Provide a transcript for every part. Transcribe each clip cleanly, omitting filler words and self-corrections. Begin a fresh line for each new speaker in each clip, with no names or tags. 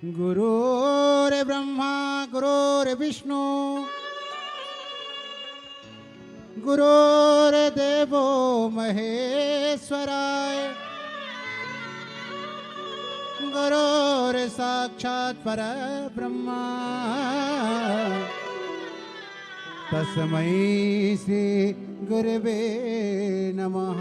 गुरुर्ब्रह्मा गुरुर्विष्णु गुरुर्देवो महेश्वराय गुरुर्साक्षात् परब्रह्मा तस्मै श्री गुरवे नमः।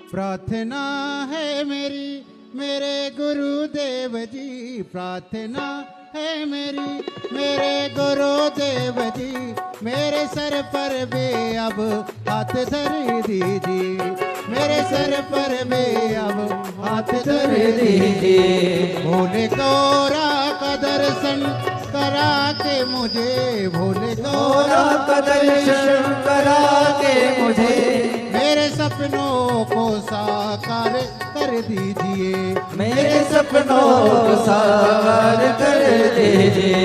प्रार्थना है मेरी मेरे गुरुदेव जी, प्रार्थना है मेरी मेरे गुरुदेव जी, मेरे सर पर भी अब हाथ धर दीजिए, मेरे सर पर भी अब हाथ धर दीजिए। भोले गौरा का दर्शन करा के मुझे, भोले गौरा का दर्शन करा के मुझे, मेरे सपनों को साकार कर दीजिए,
मेरे सपनों को साकार कर दीजिए।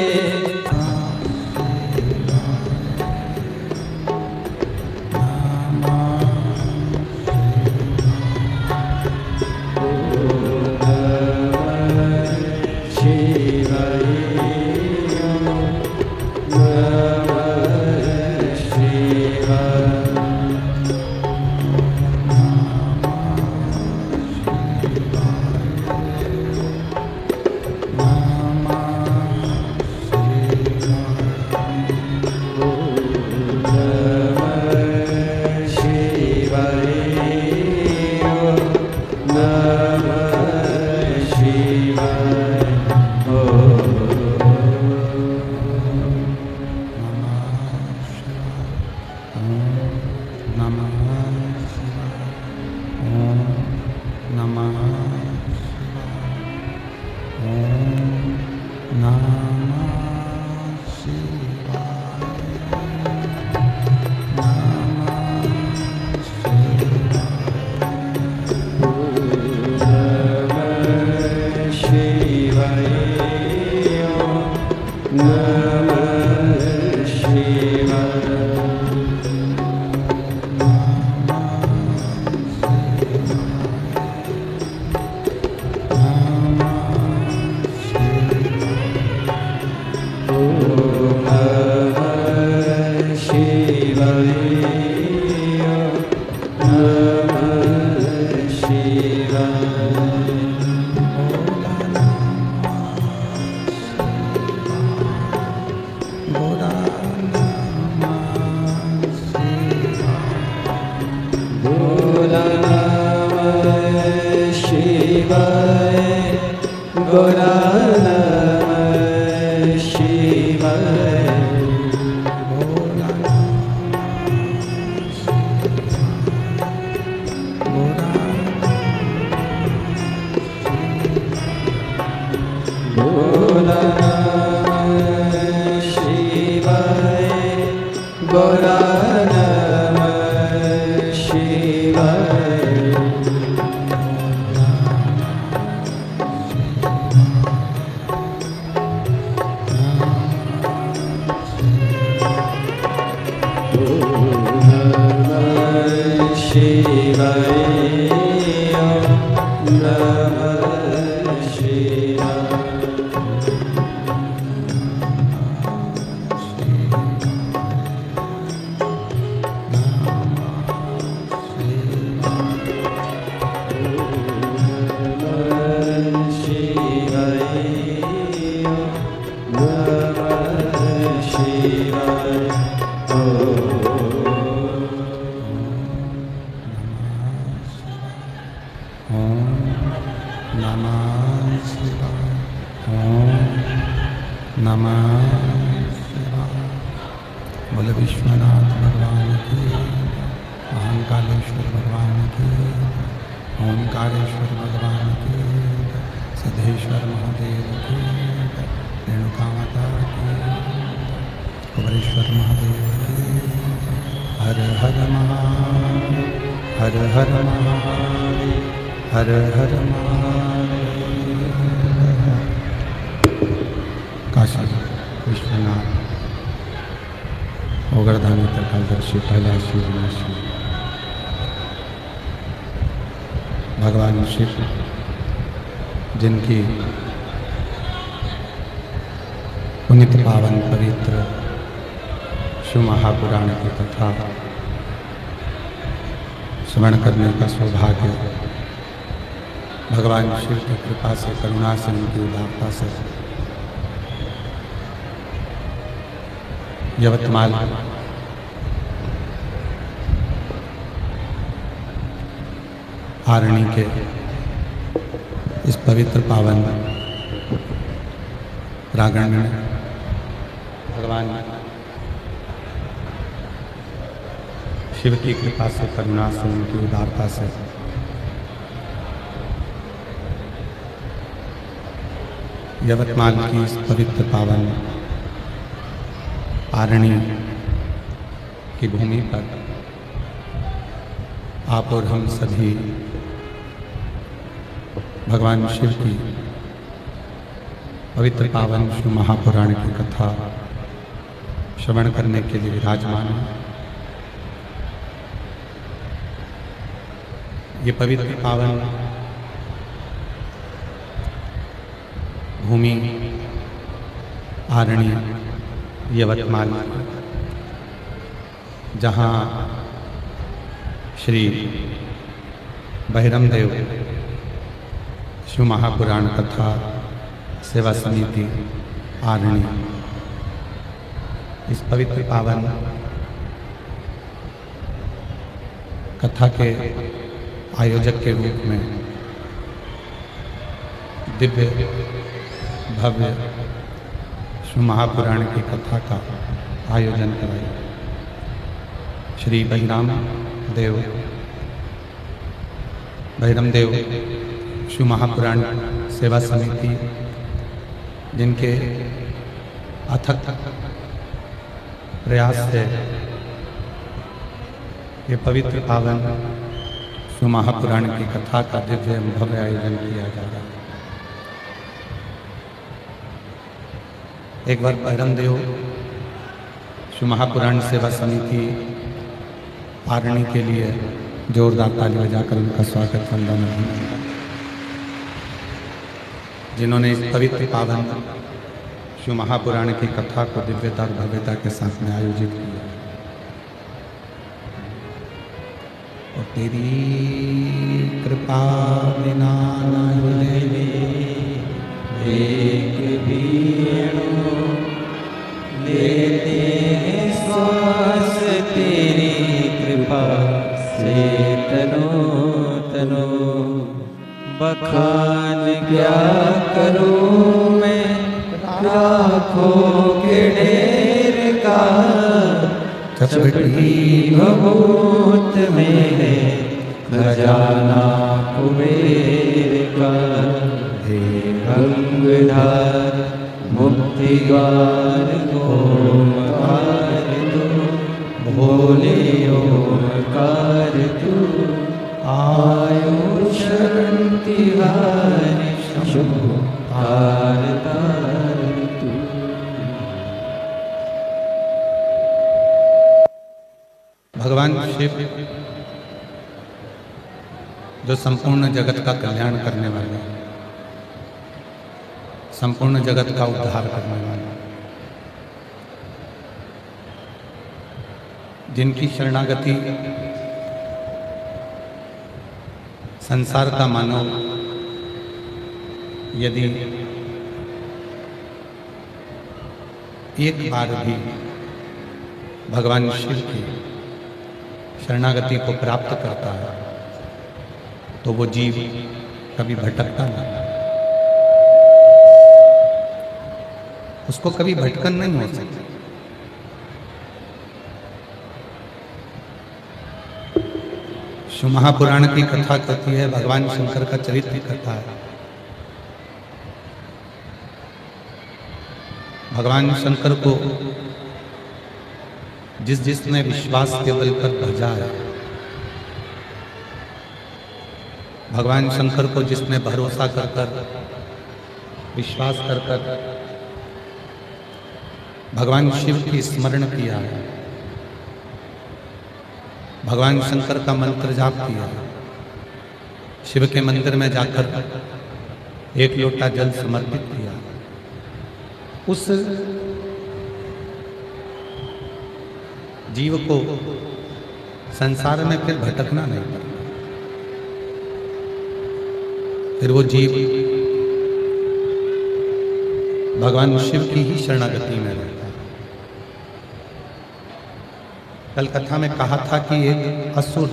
बोले विश्वनाथ भगवान की, महाकालेश्वर भगवान की, ओंकारेश्वर भगवान की, सिद्धेश्वर महादेव की, रेणुका माता की, कुबरेश्वर महादेव की। हर हर महादेव, हर हर महादेव, हर हर महादेव। काशी विश्वनाथ ओगरधानी तकादर्शी कैलाशी विनाशी भगवान शिव जिनकी पुनित पावन पवित्र शिव महापुराण की कथा श्रवण करने का सौभाग्य भगवान शिव की कृपा से, करुणा से, उनकी उदारता से यवतमाल आरणी के इस पवित्र पावन प्रांगण में भगवान शिव की कृपा से, करुणा से, उनकी उदारता से यवतमाल की इस पवित्र पावन आरणी की भूमि पर आप और हम सभी भगवान शिव की पवित्र पावन शिव महापुराण की कथा श्रवण करने के लिए विराजमान हैं। ये पवित्र पावन भूमि आरणी यवतमाल, जहाँ श्री बहिरम देव शिव महापुराण कथा सेवा समिति आरणी इस पवित्र पावन कथा के आयोजक के रूप में दिव्य भव्य शिव महापुराण की कथा का आयोजन कराया। श्री बहिरम देव शिव महापुराण सेवा समिति, जिनके अथक प्रयास से ये पवित्र पावन शिव महापुराण की कथा का दिव्य भव्य आयोजन किया जा रहा है। एक बार बहिरम देव शिव महापुराण सेवा समिति आरणी के लिए जोरदार ताली बजाकर उनका स्वागत वंदन, जिन्होंने इस पवित्र पावन शिव महापुराण की कथा को दिव्यता और भव्यता के साथ में आयोजित किया। और तेरी कृपा बिना न ले
एक भी लेते हैं श्वास तेरी कृपा से तनो बखान क्या करूं मैं लाखों के ढेर का, चपटी भभूत में है खजाना कुबेर का। हे गंगाधर मुक्ति द्वार ओमकार तू, भोले ओमकार तू, आयु शरण तिहार शंभु तार तार तू।
भगवान शिव जो संपूर्ण जगत का कल्याण करने वाले हैं, संपूर्ण जगत का उद्धार करने वाले, जिनकी शरणागति संसार का मानव यदि एक बार भी भगवान शिव की शरणागति को प्राप्त करता है तो वो जीव कभी भटकता नहीं, उसको कभी भटकन नहीं हो सकती। शिव महापुराण की कथा कहती है, भगवान शंकर का चरित्र कथा है। भगवान शंकर को जिसने विश्वास के बल पर भजा है, भगवान शंकर को जिसने भरोसा कर कर विश्वास कर कर भगवान शिव की स्मरण किया है, भगवान शंकर का मंत्र जाप किया, शिव के मंदिर में जाकर एक लोटा जल समर्पित किया। उस जीव को संसार में फिर भटकना नहीं पड़ता। फिर वो जीव भगवान शिव की ही शरणागति में रहता है। कल कथा में कहा था कि एक असुर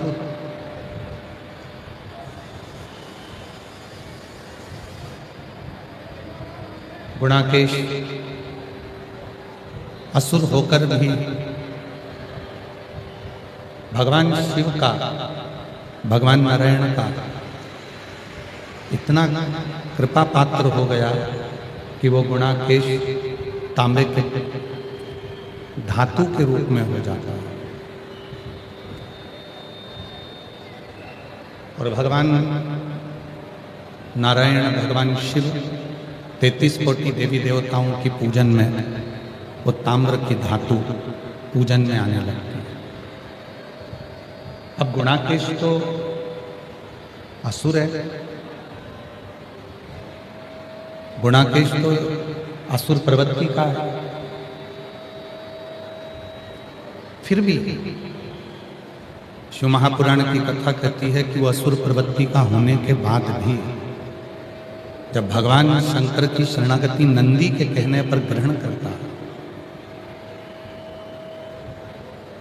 गुणाकेश असुर होकर भी भगवान शिव का, भगवान नारायण का इतना कृपा पात्र हो गया कि वो गुणाकेश तांबे के धातु के रूप में हो जाता है। और भगवान नारायण, भगवान शिव 33 कोटि देवी देवताओं की पूजन में वो ताम्र की धातु पूजन में आने लगती है। अब गुणाकेश तो असुर है, गुणाकेश तो असुर प्रवृत्ति का है। फिर भी शिव महापुराण की कथा कहती है कि वो असुर प्रवृत्ति का होने के बाद भी जब भगवान शंकर की शरणागति नंदी के कहने पर ग्रहण करता है,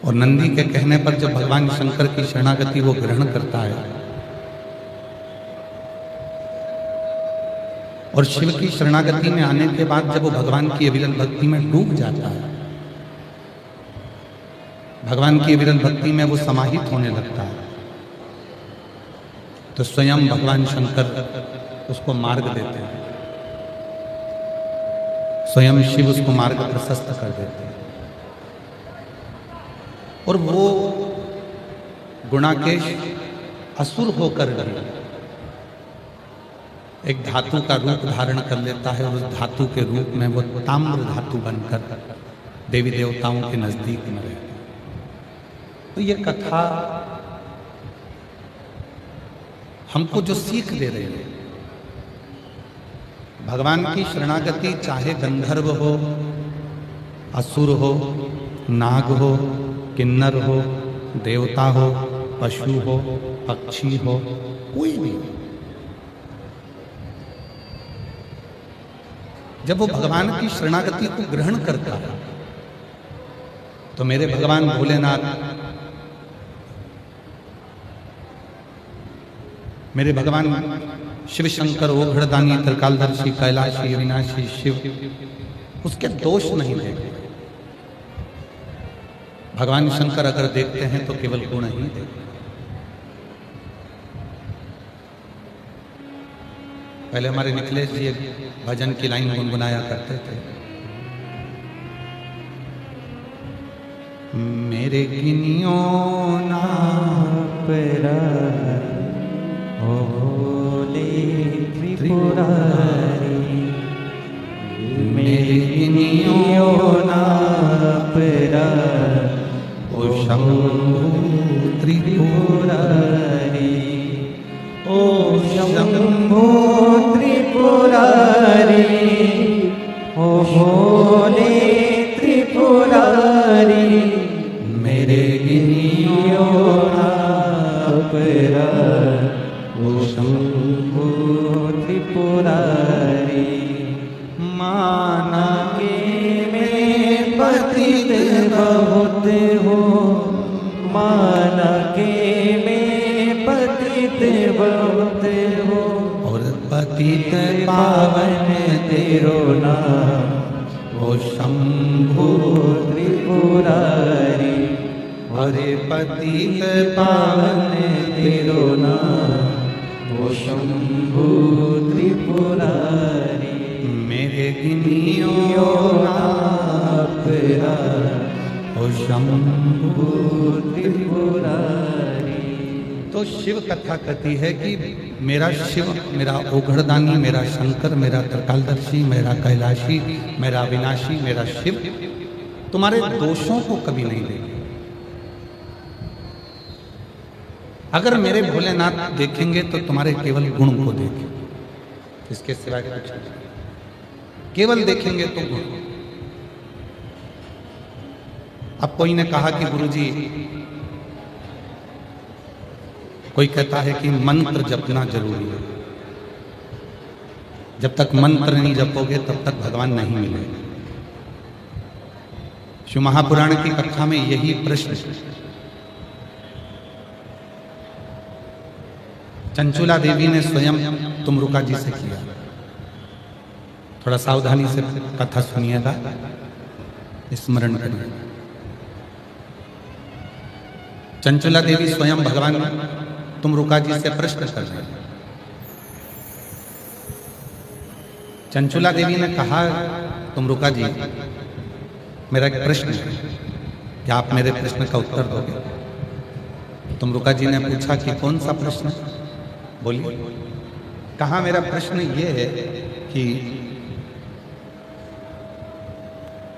और नंदी के कहने पर जब भगवान शंकर की शरणागति वो ग्रहण करता है और शिव की शरणागति में आने के बाद जब वो भगवान की अविरल भक्ति में डूब जाता है, भगवान की अविरल भक्ति में वो समाहित होने लगता है, तो स्वयं भगवान शंकर उसको मार्ग देते हैं, स्वयं शिव उसको मार्ग प्रशस्त कर देते हैं। और वो गुणाकेश असुर होकर भी एक धातु का रूप धारण कर लेता है, और उस धातु के रूप में वो ताम्र धातु बनकर देवी देवताओं के नजदीक में रहता है। तो ये कथा हमको जो सीख दे रही है, भगवान की शरणागति चाहे गंधर्व हो, असुर हो, नाग हो, किन्नर हो, देवता हो, पशु हो, पक्षी हो, कोई भी, जब वो भगवान की शरणागति को ग्रहण करता है तो मेरे भगवान भोलेनाथ, मेरे भगवान शिव शंकर, ओघड़दानी, त्रिकालदर्शी, कैलाशी, अविनाशी शिव उसके दोष नहीं देखते। भगवान शंकर अगर देखते हैं तो केवल गुण ही देखते। पहले हमारे निखिलेश जी भजन की लाइन गुनगुनाया करते थे, मेरे गिनियो ना
परा भोले त्रिपुरारी, मेरे गिनियो ना परा
ओ शंभु त्रिपुरारी,
ओ शंभो त्रिपुरारी, ओ भोले त्रिपुरारी,
मेरे
गिनियो ना परा ओ शंभो त्रिपुरारी, माना के में पतित बहुत हो, माना के में पतित बहुत हो,
और पतित
पावन तेरो नाम
ओ शंभु
त्रिपुरारी,
अरे पतित
पावन तेरो नाम ओ शंभु त्रिपुरारी,
मेरे गिनियो
परा
ओ शंभु
त्रिपुरारी।
तो शिव कथा कहती है कि मेरा शिव, मेरा ओघड़दानी, मेरा शंकर, मेरा त्रिकालदर्शी, मेरा कैलाशी, मेरा अविनाशी, मेरा शिव तुम्हारे दोषों को कभी नहीं देगा। अगर मेरे भोलेनाथ देखेंगे तो तुम्हारे केवल गुण को देखें, इसके सिवाय कुछ नहीं। केवल देखेंगे तो गुण। अब कोई ने कहा कि गुरुजी, कोई कहता है कि मंत्र जपना जरूरी है, जब तक मंत्र नहीं जपोगे तब तक भगवान नहीं मिलेगा। शिव महापुराण की कथा में यही प्रश्न चंचुला देवी ने स्वयं तुमरुका जी से किया। थोड़ा सावधानी से कथा सुनिएगा, स्मरण करिए। चंचुला देवी स्वयं भगवान तुमरुका जी से प्रश्न कर रहे हैं। चंचुला देवी ने कहा, तुमरुका जी, मेरा एक प्रश्न है, क्या आप मेरे प्रश्न का उत्तर दोगे? तुमरुका जी ने पूछा कि कौन सा प्रश्न? बोलिए। कहा, मेरा प्रश्न ये है कि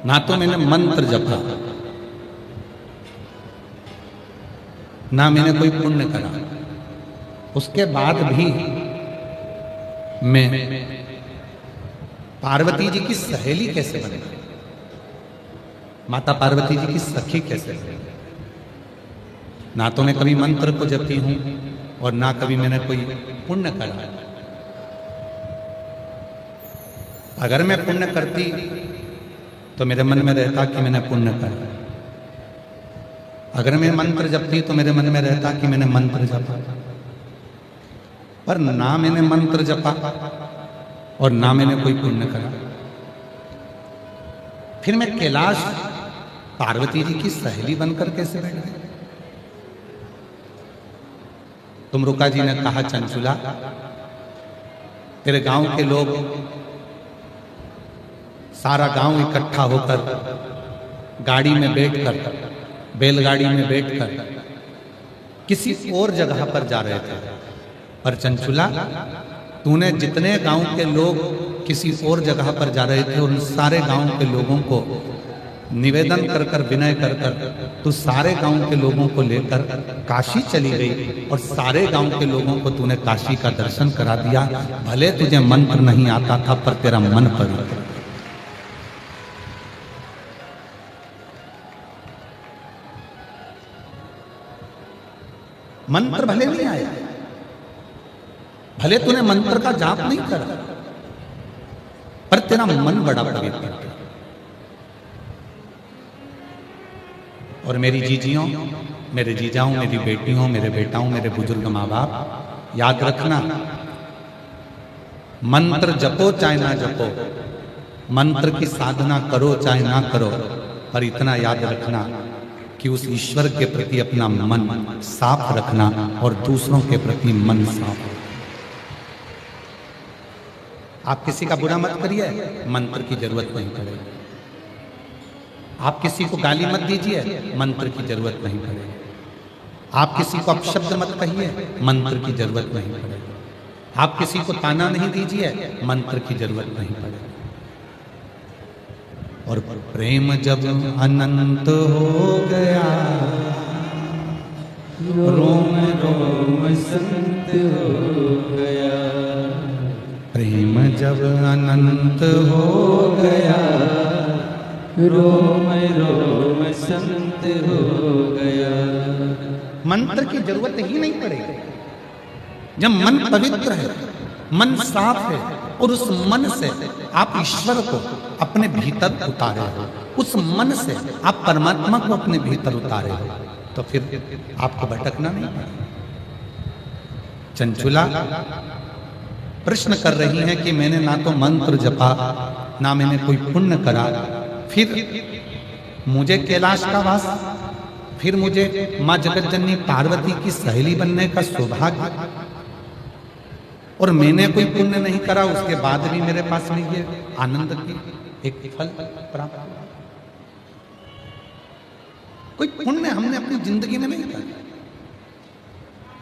ना तो मैंने मंत्र जपा, ना मैंने कोई पुण्य करा, उसके बाद भी मैं पार्वती जी की सहेली कैसे बने, माता पार्वती जी की सखी कैसे बने? ना तो मैं कभी मंत्र को जपती हूं और ना कभी मैंने कोई पुण्य करा। अगर मैं पुण्य करती तो मेरे मन में रहता कि मैंने पुण्य करा, अगर मैं मंत्र जपती तो मेरे मन में रहता कि मैंने मंत्र जपा। पर ना मैंने मंत्र जपा और ना मैंने कोई पुण्य करा, फिर मैं कैलाश पार्वती जी की सहेली बनकर कैसे बैठ गई? तुमरुका जी ने कहा, चंचुला, तेरे गांव के लोग, सारा गांव इकट्ठा होकर गाड़ी में बैठकर, बैलगाड़ी में बैठकर किसी और जगह पर जा रहे थे। पर चंचुला, तूने जितने गांव के लोग किसी और जगह पर जा रहे थे, उन सारे गांव के लोगों को निवेदन कर कर, विनय कर कर, तू सारे गांव के लोगों को लेकर काशी चली गई और सारे गांव के लोगों को तूने काशी का दर्शन करा दिया। भले तुझे मंत्र नहीं आता था, पर तेरा मन पवित्र। मंत्र भले नहीं आया, भले तूने मंत्र का जाप नहीं करा, पर तेरा मन बड़ा पवित्र है। और मेरी जीजियों, मेरे जीजाओं, मेरी बेटियों, मेरे बेटाओं, मेरे बुजुर्ग माँ बाप, याद रखना, मंत्र जपो चाहे ना जपो, मंत्र की साधना करो चाहे ना करो, पर इतना याद रखना कि उस ईश्वर के प्रति अपना मन साफ रखना और दूसरों के प्रति मन साफ। आप किसी का बुरा मत करिए, मंत्र की जरूरत नहीं पड़ेगी। आप किसी को गाली मत दीजिए, मंत्र की जरूरत नहीं पड़ेगी। आप किसी को अपशब्द मत कहिए, मंत्र की जरूरत नहीं पड़ेगी। आप किसी को ताना नहीं दीजिए, मंत्र की जरूरत नहीं पड़ेगी। और प्रेम जब अनंत हो गया,
रोम रोम संत हो गया।
प्रेम जब अनंत हो गया,
रोम रोम संत हो गया।
मंत्र की जरूरत ही नहीं पड़ेगी। जब मन पवित्र है, मन साफ है, और उस मन से आप ईश्वर को अपने भीतर उतारे हो, उस मन से आप परमात्मा को अपने भीतर उतारे हो, तो फिर आपको भटकना नहीं पड़ेगा। चंचुला प्रश्न कर रही हैं कि मैंने ना तो मंत्र जपा, ना मैंने कोई पुण्य करा, फिर मुझे कैलाश का वास, फिर मुझे माँ जगतजननी पार्वती की सहेली बनने का सौभाग्य, और मैंने कोई पुण्य नहीं करा, उसके बाद भी मेरे पास में ये आनंद की एक फल प्राप्त हुआ। कोई पुण्य हमने अपनी जिंदगी में नहीं करा,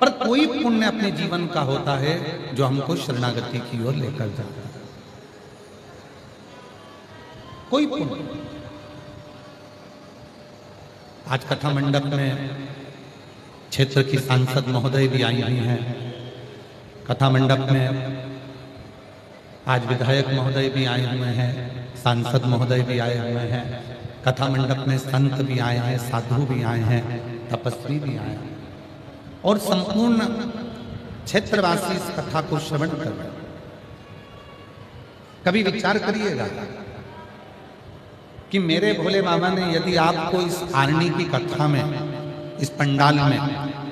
पर कोई पुण्य अपने जीवन का होता है जो हमको शरणागति की ओर लेकर जाता है। कोई पुण्य। आज कथा मंडप में क्षेत्र की सांसद महोदय भी आई हुई हैं। कथा मंडप में आज विधायक महोदय भी आए हुए हैं, सांसद महोदय भी आए हुए हैं। कथा मंडप में संत भी आए हैं, साधु भी आए हैं, तपस्वी भी आए हैं और संपूर्ण क्षेत्रवासी इस कथा को श्रवण कर रहे हैं। कभी विचार करिएगा कि मेरे भोले बाबा ने यदि आपको इस आरणी की कथा में, इस पंडाल में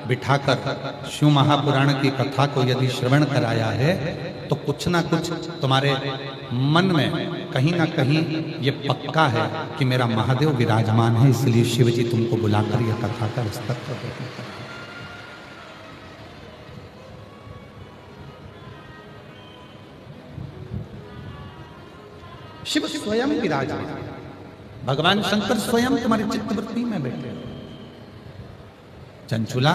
बिठाकर शिव महापुराण की कथा को यदि श्रवण कराया है तो कुछ ना कुछ तुम्हारे मन में कहीं ना कहीं ये पक्का है कि मेरा महादेव विराजमान है, इसलिए शिव जी तुमको बुलाकर यह कथा का विस्तार कर देते हैं। शिव स्वयं विराजमान, भगवान शंकर स्वयं तुम्हारे चित्तवृत्ति में बैठे। चंचुला,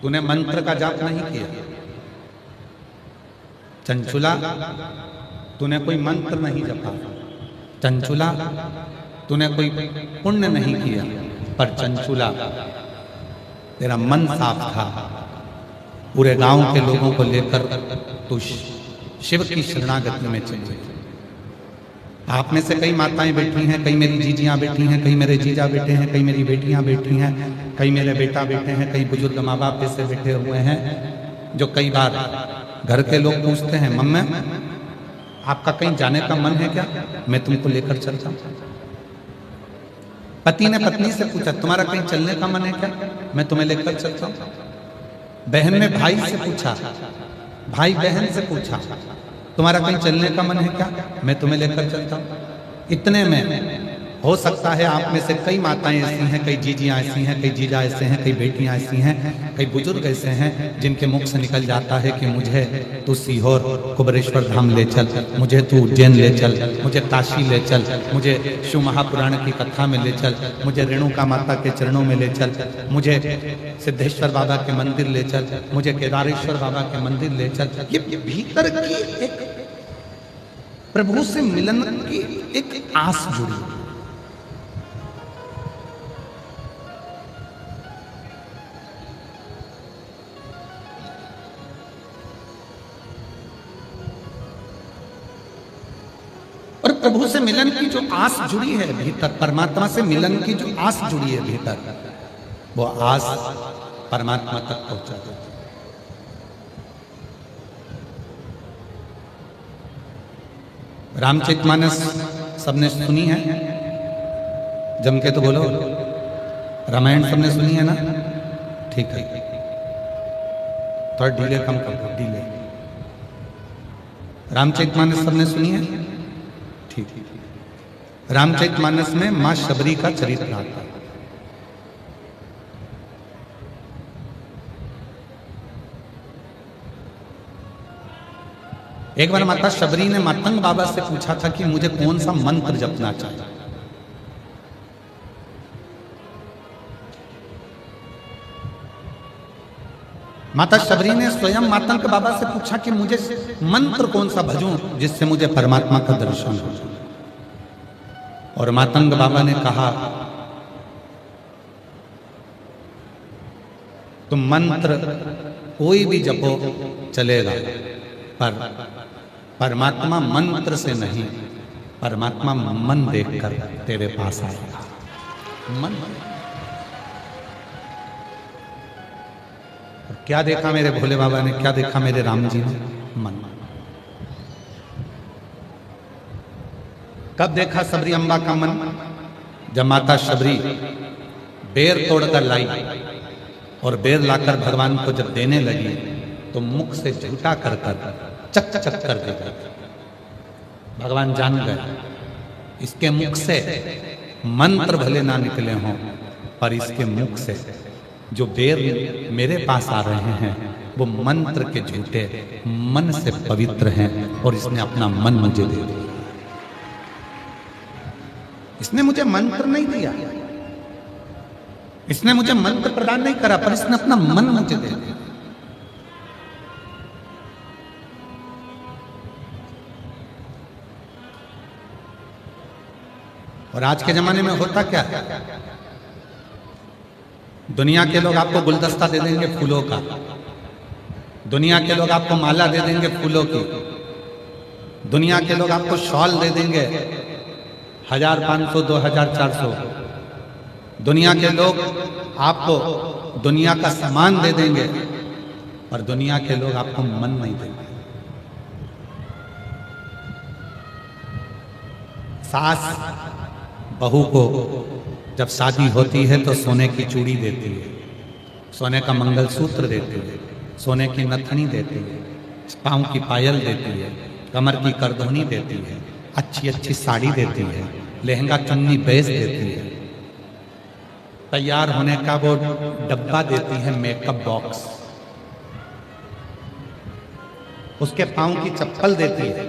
तूने मंत्र का जाप नहीं किया। चंचुला, तूने कोई मंत्र नहीं जपा। चंचुला, तूने कोई पुण्य नहीं किया। पर चंचुला, तेरा मन साफ था। पूरे गांव के लोगों को लेकर तू शिव की शरणागति में चली। आप में से कई माताएं बैठी हैं, कई मेरी जीजियां बैठी हैं, कई मेरे जीजा बैठे हैं, कई मेरी बेटियां बैठी हैं, कई मेरे बेटा बैठे हैं, कई बुजुर्ग माँ बाप ऐसे बैठे हुए हैं जो कई बार घर के लोग पूछते हैं, मम्मी आपका कहीं जाने का मन है क्या, मैं तुमको लेकर चलता हूं। पति ने पत्नी से पूछा, तुम्हारा कहीं चलने का मन है क्या, मैं तुम्हें लेकर चलता हूं। बहन ने भाई से पूछा, भाई बहन से पूछा, तुम्हारा कहीं चलने का मन है क्या, मैं तुम्हें लेकर चलता हूं। इतने में हो सकता है आप में से कई माताएं ऐसी हैं, कई जीजियां ऐसी हैं, कई जीजा ऐसे हैं, कई बेटियां ऐसी हैं, कई बुजुर्ग ऐसे हैं जिनके मुख से निकल जाता है कि मुझे तू सीहोर कुबरेश्वर धाम ले चल, मुझे तू उज्जैन ले चल, मुझे काशी ले चल, मुझे शिव महापुराण की कथा में ले चल, मुझे रेणुका माता के चरणों में ले चल, मुझे सिद्धेश्वर बाबा के मंदिर ले चल, मुझे केदारेश्वर बाबा के मंदिर ले चल। ये भीतर की एक प्रभु से मिलन की एक आस जुड़ी। और प्रभु से मिलन की जो आस जुड़ी है भीतर, परमात्मा से मिलन की जो आस जुड़ी है भीतर, वो आस परमात्मा तक पहुंचा देती है। रामचरितमानस सबने सुनी है, जम के तो बोलो। रामायण सबने सुनी है ना, ठीक है, थोड़ा डीले कम कर दो, डीले। रामचरितमानस सबने सुनी है, ठीक। रामचरितमानस में मां शबरी का चरित्र आता है। एक बार माता शबरी ने मातंग बाबा से पूछा था कि मुझे कौन सा मंत्र जपना चाहिए। माता शबरी ने स्वयं मातंग बाबा से पूछा कि मुझे मंत्र कौन सा भजूं जिससे मुझे परमात्मा का दर्शन हो। और मातंग बाबा ने कहा, तुम मंत्र कोई भी जपो चलेगा, पर परमात्मा मंत्र से नहीं, परमात्मा मन देखकर तेरे पास आएगा। मन। और क्या देखा मेरे भोले बाबा ने, क्या देखा मेरे राम जी ने? मन। कब देखा सबरी अम्बा का मन? जब माता शबरी बेर तोड़कर लाई और बेर लाकर भगवान को जब देने लगी तो मुख से झूठा कर चक चक कर देगा। भगवान जान गए इसके मुख से मंत्र भले ना निकले हों, पर इसके मुख से जो बेर मेरे पास आ रहे हैं वो मंत्र के झूठे मन से पवित्र हैं, और इसने अपना मन मुझे दे दिया। इसने मुझे मंत्र नहीं दिया, इसने मुझे मंत्र प्रदान नहीं करा, पर इसने अपना मन मुझे दे दिया। और आज के जमाने में होता क्या है, दुनिया के लोग आपको गुलदस्ता दे देंगे फूलों का, दुनिया के लोग आपको माला दे देंगे फूलों की, दुनिया के लोग आपको शॉल दे देंगे 1500, 2000, 400। दुनिया के लोग आपको दुनिया का सामान दे देंगे, और दुनिया के लोग आपको मन नहीं देंगे। सास बहू को जब शादी होती है तो सोने की चूड़ी देती है, सोने का मंगलसूत्र देती है, सोने की नथनी देती है, पाँव की पायल देती है, कमर की करधोनी देती है, अच्छी अच्छी साड़ी देती है, लहंगा चुन्नी बेच देती है, तैयार होने का वो डब्बा देती है, मेकअप बॉक्स, उसके पाँव की चप्पल देती है।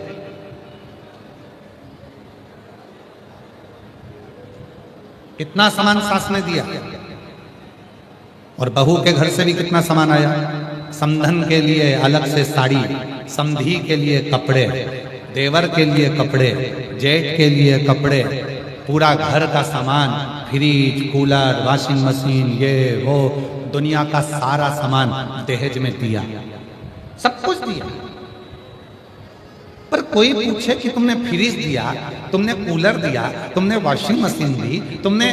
कितना सामान सास ने दिया, और बहू के घर से भी कितना सामान आया। समधन के लिए अलग से साड़ी, समधी के लिए कपड़े, देवर के लिए कपड़े, जेठ के लिए कपड़े, पूरा घर का सामान, फ्रिज, कूलर, वॉशिंग मशीन, ये वो दुनिया का सारा सामान दहेज में दिया, सब कुछ दिया। पर कोई पूछे कि तुमने फ्रिज दिया, तुमने कूलर दिया, तुमने वॉशिंग मशीन दी, तुमने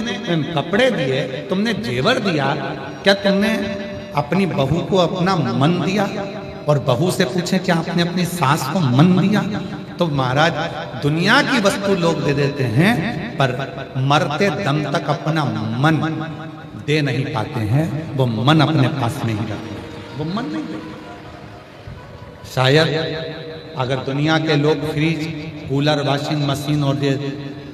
कपड़े दिए, तुमने जेवर दिया, क्या तुमने अपनी बहू को अपना मन दिया? और बहू से पूछे क्या आपने अपनी सास को मन दिया? तो महाराज दुनिया की वस्तु लोग दे देते हैं, पर मरते दम तक अपना मन दे नहीं पाते हैं। वो मन अपने पास नहीं रखते, वो मन नहीं देते। शायद अगर दुनिया के लोग फ्रिज, कूलर, वॉशिंग मशीन और ये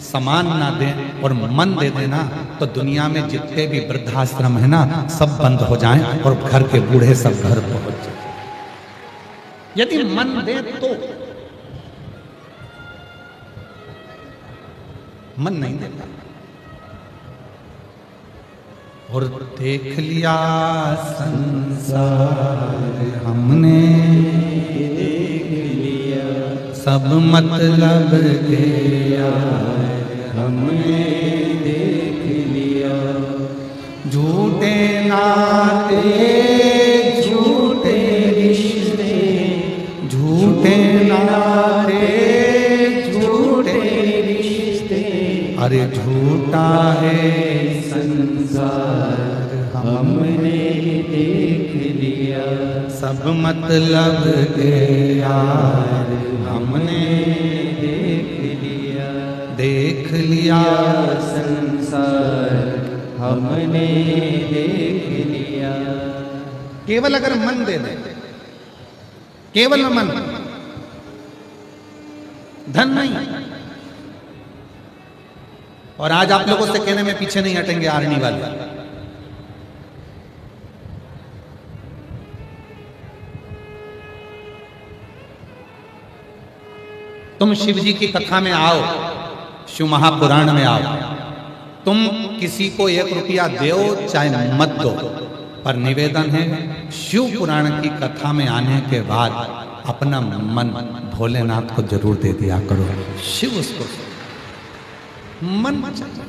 सामान ना दें और मन दे देना, तो दुनिया में जितने भी वृद्धाश्रम है ना, सब बंद हो जाएं और घर के बूढ़े सब घर पहुंच जाए। यदि मन दे तो, मन नहीं देता। और देख लिया संसार हमने, सब मतलब के यार हमने देख लिया। झूठे नाते, झूठे रिश्ते, झूठे नाते, झूठे रिश्ते, अरे झूठा है संसार हमने देख लिया। सब मतलब के यार हमने देख लिया। देख लिया संसार हमने देख लिया। केवल अगर मन दे दे, केवल मन, धन नहीं। और आज आप लोगों से कहने में पीछे नहीं हटेंगे आर्मी वाले। तुम शिव जी की कथा में आओ, शिव महापुराण में आओ, तुम किसी को 1 रुपया दो चाहे मत दो, पर निवेदन है शिव पुराण की कथा में आने के बाद अपना मन भोलेनाथ को जरूर दे दिया करो। शिव उसको मन चाहिए।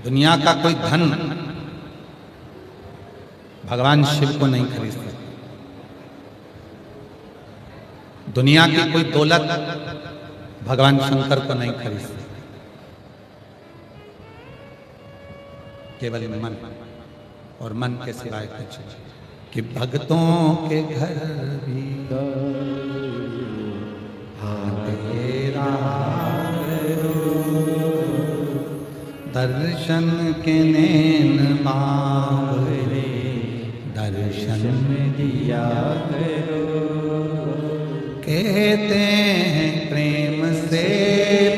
दुनिया का कोई धन भगवान शिव को नहीं खरीद सकते। दुनिया की कोई दौलत भगवान शंकर को नहीं खरीद सकते। केवल मन, और मन के सिवाय कुछ नहीं। कि भक्तों के घर भी तेरा दर्शन के नैन बाबरे, दर्शन दिया करो। कहते हैं प्रेम से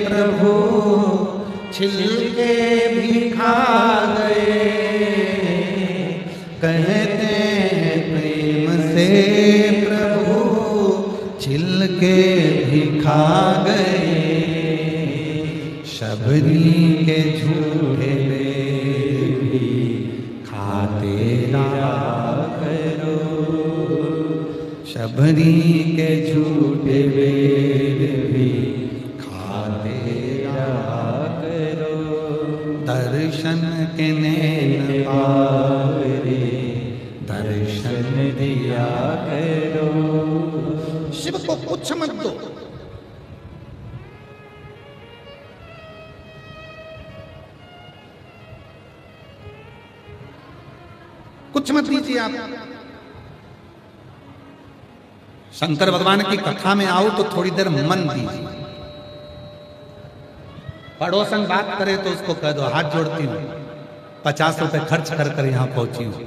प्रभु छिलके भी खा गए। कहते हैं प्रेम से प्रभु छिलके भी खा गए। शबरी के झूठे भी खाते रहा करो। शबरी के झूठे दर्शन के नैन बावरे, दर्शन दिया करो। शिव को कुछ मत दो, कुछ मत दीजिए आप। शंकर भगवान की कथा में आओ तो थोड़ी देर मन दीजिए। पड़ोसन बात करे तो उसको कह दो हाथ जोड़ती हूँ, 50 रुपए खर्च कर कर यहाँ पहुंची हूँ,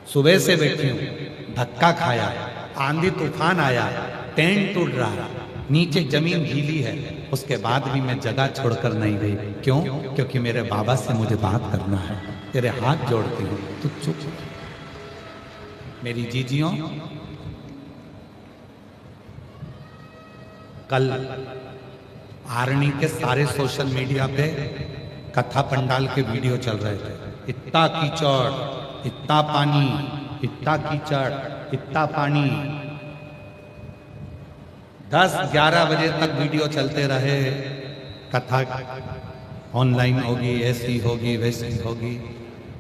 सुबह से बैठी हूँ, धक्का खाया, आंधी तूफान आया, टेंट टूट रहा, नीचे जमीन गीली है, उसके बाद भी मैं जगह छोड़कर नहीं गई। क्यों? क्योंकि मेरे बाबा से मुझे बात करना है। तेरे हाथ जोड़ती हूँ, तू चुप। मेरी जीजियों, कल आरणी के सारे सोशल मीडिया पे कथा पंडाल के वीडियो चल रहे थे। इतना कीचड़, इतना पानी, इतना कीचड़, इतना पानी। 10-11 बजे तक वीडियो चलते रहे। कथा ऑनलाइन होगी, ऐसी होगी, वैसी होगी।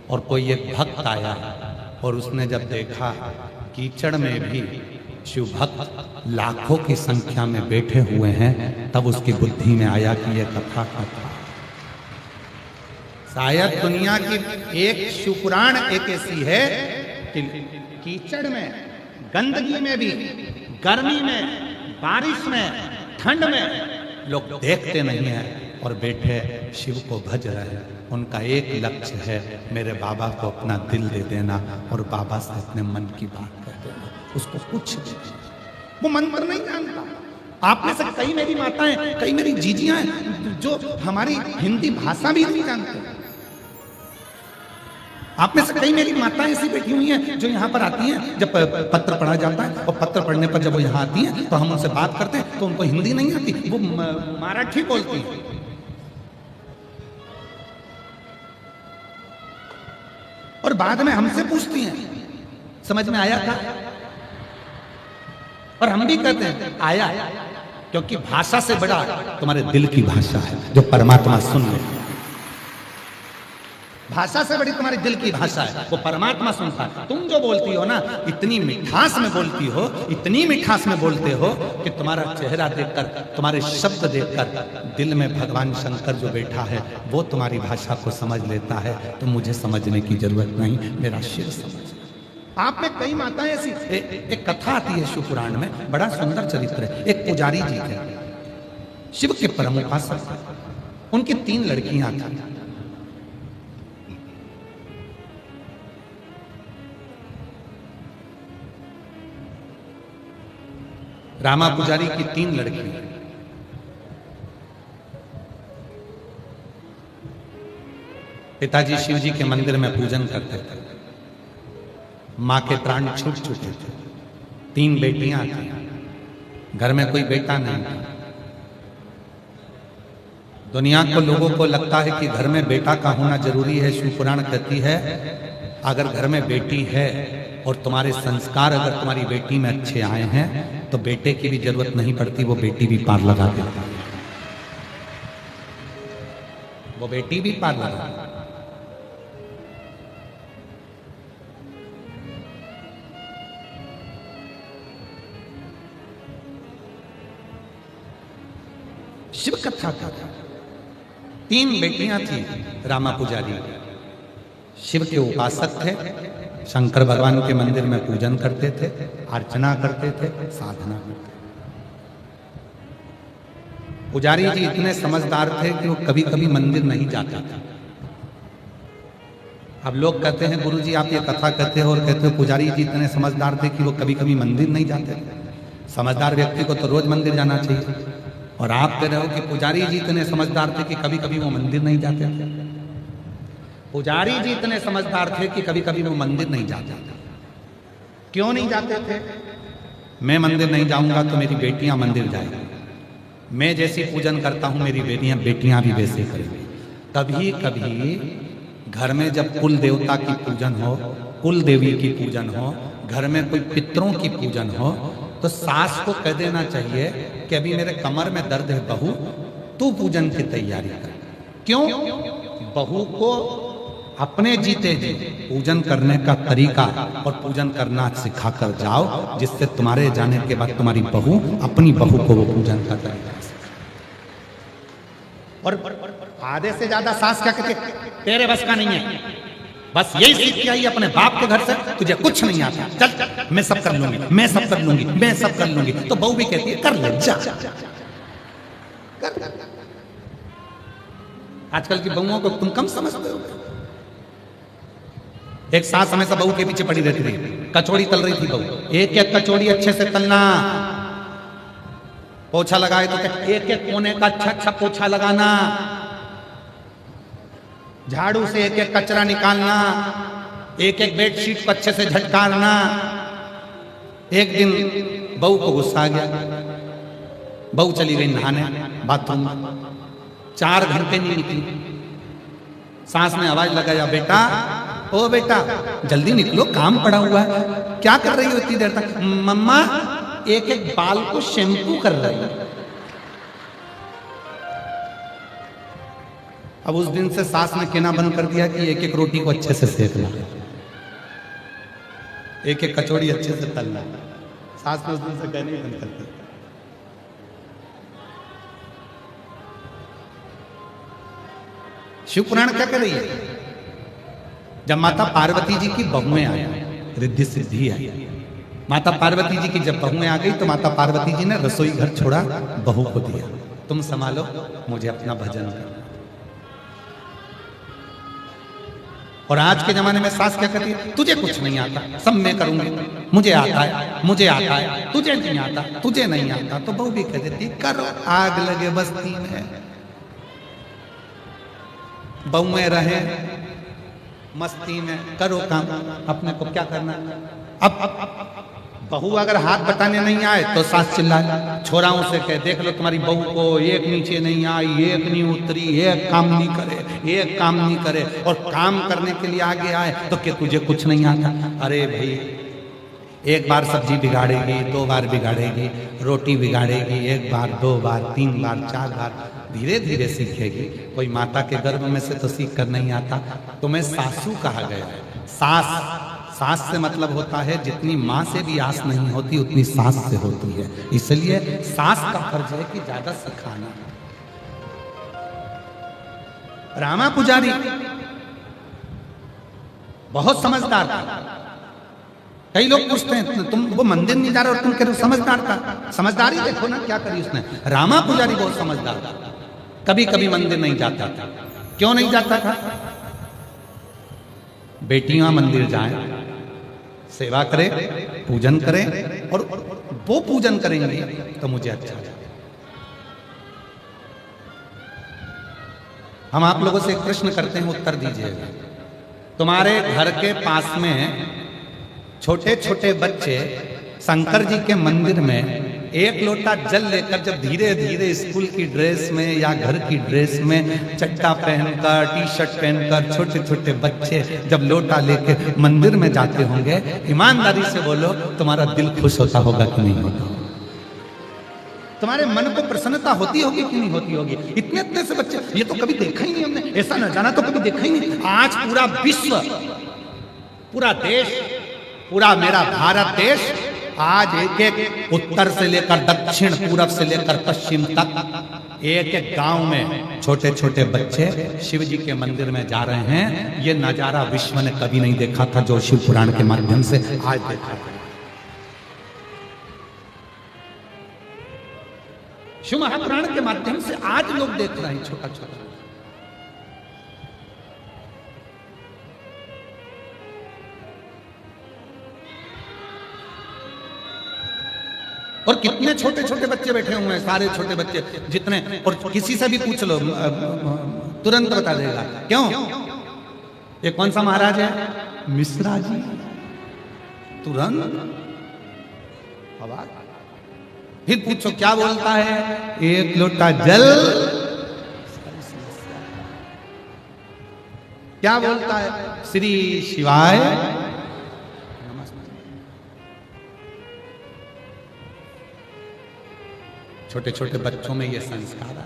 और कोई एक भक्त आया और उसने जब देखा कीचड़ में भी शिव भक्त लाखों की संख्या में बैठे हुए हैं, तब उसकी बुद्धि में आया कि यह कथा शायद दुनिया की एक शिवपुराण एक ऐसी है कि कीचड़ में, गंदगी में भी, गर्मी में, बारिश में, ठंड में लोग देखते नहीं हैं और बैठे शिव को भज रहे हैं। उनका एक लक्ष्य है, मेरे बाबा को अपना दिल दे देना और बाबा से अपने मन की बात कर देना। उसको कुछ वो मंत्र नहीं जानता। आप में से कई मेरी माताएं, कई मेरी जीजियां हैं जो हमारी हिंदी भाषा भी नहीं जानते। आप में से कई मेरी माताएं ऐसी बैठी हुई हैं जो यहाँ पर आती हैं, जब पत्र पढ़ा जाता है और पत्र पढ़ने पर जब वो यहाँ आती हैं तो हम उनसे बात करते हैं तो उनको हिंदी नहीं आती, वो मराठी बोलती हैं। और बाद में हमसे पूछती हैं, समझ में आया था? और हम भी कहते हैं आया, क्योंकि भाषा से बड़ा तुम्हारे दिल की भाषा है जो परमात्मा सुन ले। भाषा से बड़ी तुम्हारे दिल की भाषा है, वो परमात्मा सुनता है। तुम जो बोलती हो ना, इतनी मिठास में बोलती हो, इतनी मिठास में बोलते हो कि तुम्हारा चेहरा देखकर, तुम्हारे शब्द देखकर दिल में भगवान शंकर जो बैठा है वो तुम्हारी भाषा को समझ लेता है। तो मुझे समझने की जरूरत नहीं, मेरा शिव समझ। आप में कई माताएं ऐसी, एक कथा आती है शिव पुराण में, बड़ा सुंदर चरित्र है। एक पुजारी जी थे, शिव के परम उपासक, उनकी 3 लड़कियां थी। रामा पुजारी की 3 लड़कियां। पिताजी शिव जी के मंदिर में पूजन करते थे। मां के प्राण छूट चुके थे। 3 बेटियां थी, घर में कोई बेटा नहीं था। दुनिया को, लोगों को लगता है कि घर में बेटा का होना जरूरी है। शिव पुराण कहती है अगर घर में बेटी है और तुम्हारे संस्कार अगर तुम्हारी बेटी में अच्छे आए हैं तो बेटे की भी जरूरत नहीं पड़ती, वो बेटी भी पार लगा देती है। वो बेटी भी पार लगा देती। शिव कथा का 3 बेटियां थी रामा पुजारी, शिव के उपासक थे, शंकर भगवान के मंदिर में पूजन करते थे, अर्चना करते थे, साधना करते थे। पुजारी जी इतने समझदार थे कि वो कभी कभी मंदिर नहीं जाते थे। अब लोग कहते हैं गुरुजी आप ये कथा कहते हो और कहते हो पुजारी जी इतने समझदार थे कि वो कभी कभी मंदिर नहीं जाते थे। समझदार व्यक्ति को तो रोज मंदिर जाना चाहिए। और आप कह रहे हो कि पुजारी जी इतने समझदार थे कि कभी कभी वो मंदिर नहीं जाते थे। पुजारी जी इतने समझदार थे कि कभी कभी वो मंदिर नहीं जाते थे। क्यों नहीं जाते थे? मैं मंदिर नहीं जाऊंगा तो मेरी बेटियां मंदिर जाएंगी। मैं जैसी पूजन करता हूं मेरी बेटियां भी वैसे करेंगी। कभी कभी घर में जब कुल देवता की पूजन हो, कुल देवी की पूजन हो, घर में कोई पितरों की पूजन हो, तो सास को कह देना चाहिए कि अभी मेरे कमर में दर्द है बहू, तू पूजन की तैयारी कर। क्यों? बहू को अपने जीते जी पूजन करने का तरीका और पूजन करना सिखाकर जाओ, जिससे तुम्हारे जाने के बाद तुम्हारी बहू अपनी बहू को वो पूजन का तरीका सिखाए। और आधे से ज्यादा सास क्या कहती है, तेरे बस का नहीं है, बस यही सीख के आई अपने बाप के घर से, तुझे कुछ नहीं आता, चल मैं सब कर लूंगी, मैं सब कर लूंगी, मैं सब कर लूंगी। तो बहू भी कहती है कर ले जा। आजकल की बहुओं को तुम कम समझते हो। एक सास हमेशा बहू के पीछे पड़ी रहती थी, कचौड़ी तल रही थी बहू, एक एक कचौड़ी अच्छे से तलना, पोछा लगाए तो एक एक कोने का अच्छा अच्छा पोछा लगाना, झाड़ू से एक एक कचरा निकालना, एक एक बेडशीट को अच्छे से झटकारना। एक दिन बहू को गुस्सा आ गया, बहू चली गई नहाने बाथरूम, 4 घंटे नहीं निकली। सास ने आवाज लगाया, बेटा ओ बेटा जल्दी निकलो, काम पड़ा हुआ है। क्या कर रही हो इतनी देर तक? मम्मा एक एक बाल को शैम्पू कर रही है। अब उस दिन से सास ने कहना बंद कर दिया कि एक एक रोटी को अच्छे से सेकना, एक एक कचौड़ी अच्छे से तलना। सास ने उस दिन से कहना ही बंद कर दिया। शिव पुराण क्या कर रही है? जब माता पार्वती जी की बहुएं आई, रिद्धि सिद्धि आई, माता पार्वती जी की जब बहुएं आ गई तो माता पार्वती जी ने रसोई घर छोड़ा, बहू को दिया, तुम संभालो, मुझे अपना भजन करना। और आज के जमाने में सास क्या कहती है? तुझे कुछ नहीं आता, सब मैं करूंगी, मुझे आता है, मुझे आता है, तुझे नहीं आता, तुझे नहीं आता। तो बहू भी कह देती करो, आग लगे बस्ती में, बहुएं रहे मस्ती में, करो काम, अपने को क्या करना। अब बहू अगर हाथ बटाने नहीं आए तो सास चिल्लाए, छोराओं से कहे देख लो तुम्हारी बहू को एक नीचे नहीं आई, एक नहीं उतरी, एक काम नहीं करे, एक काम नहीं करे, और काम करने के लिए आगे आए तो क्या तुझे कुछ नहीं आता? अरे भाई, एक बार सब्जी बिगाड़ेगी, 2 बार बिगाड़ेगी, रोटी बिगाड़ेगी, 1 बार, 2 बार, 3 बार, 4 बार, धीरे धीरे सीखेगी। कोई माता के गर्भ में से तो सीख कर नहीं आता। तुम्हें सासू कहा गया है। सास से मतलब होता है जितनी माँ से भी आस नहीं होती उतनी सास से होती है, इसलिए सास का फर्ज है कि ज्यादा सिखाना। रामा पुजारी बहुत समझदार था। कई लोग पूछते हैं तुम वो मंदिर नहीं जा रहे और तुम कह रहे हो समझदार था। समझदारी देखो ना क्या करी उसने। रामा पुजारी बहुत समझदार था, कभी कभी मंदिर नहीं जाता था। क्यों नहीं जाता था? बेटियां मंदिर जाएं, सेवा करें, पूजन करें, और वो पूजन करेंगे तो मुझे अच्छा लगेगा। हम आप लोगों से एक प्रश्न करते हैं, उत्तर दीजिएगा। तुम्हारे घर के पास में छोटे छोटे बच्चे शंकर जी के मंदिर में 1 लोटा जल लेकर जब धीरे धीरे स्कूल की ड्रेस में या घर की ड्रेस में चड्डा पहनकर, टी-शर्ट पहनकर छोटे छोटे बच्चे जब लोटा लेकर मंदिर में जाते होंगे, ईमानदारी से बोलो तुम्हारा दिल खुश होता होगा कि नहीं होता? तुम्हारे मन को प्रसन्नता होती होगी कि नहीं होती होगी? इतने इतने से बच्चे, ये तो कभी देखा ही नहीं हमने, ऐसा नजारा तो कभी देखा ही नहीं। आज पूरा विश्व, पूरा देश, पूरा मेरा भारत देश आज एक एक उत्तर से लेकर दक्षिण, पूरब से लेकर पश्चिम तक एक एक गांव में छोटे छोटे बच्चे शिव जी के मंदिर में जा रहे हैं। ये नजारा विश्व ने कभी नहीं देखा था जो शिव पुराण के माध्यम से आज देखा। शिव महापुराण के माध्यम से आज लोग देख रहे हैं छोटा छोटा। और कितने छोटे छोटे बच्चे बैठे हुए हैं, सारे छोटे बच्चे जितने, और किसी से भी पूछ लो तुरंत बता देगा। क्यों? ये कौन सा महाराज है? मिश्रा जी। तुरंत आवाज। फिर पूछो क्या बोलता है? 1 लोटा जल। क्या बोलता है? श्री शिवाय। छोटे छोटे बच्चों में ये संस्कार है।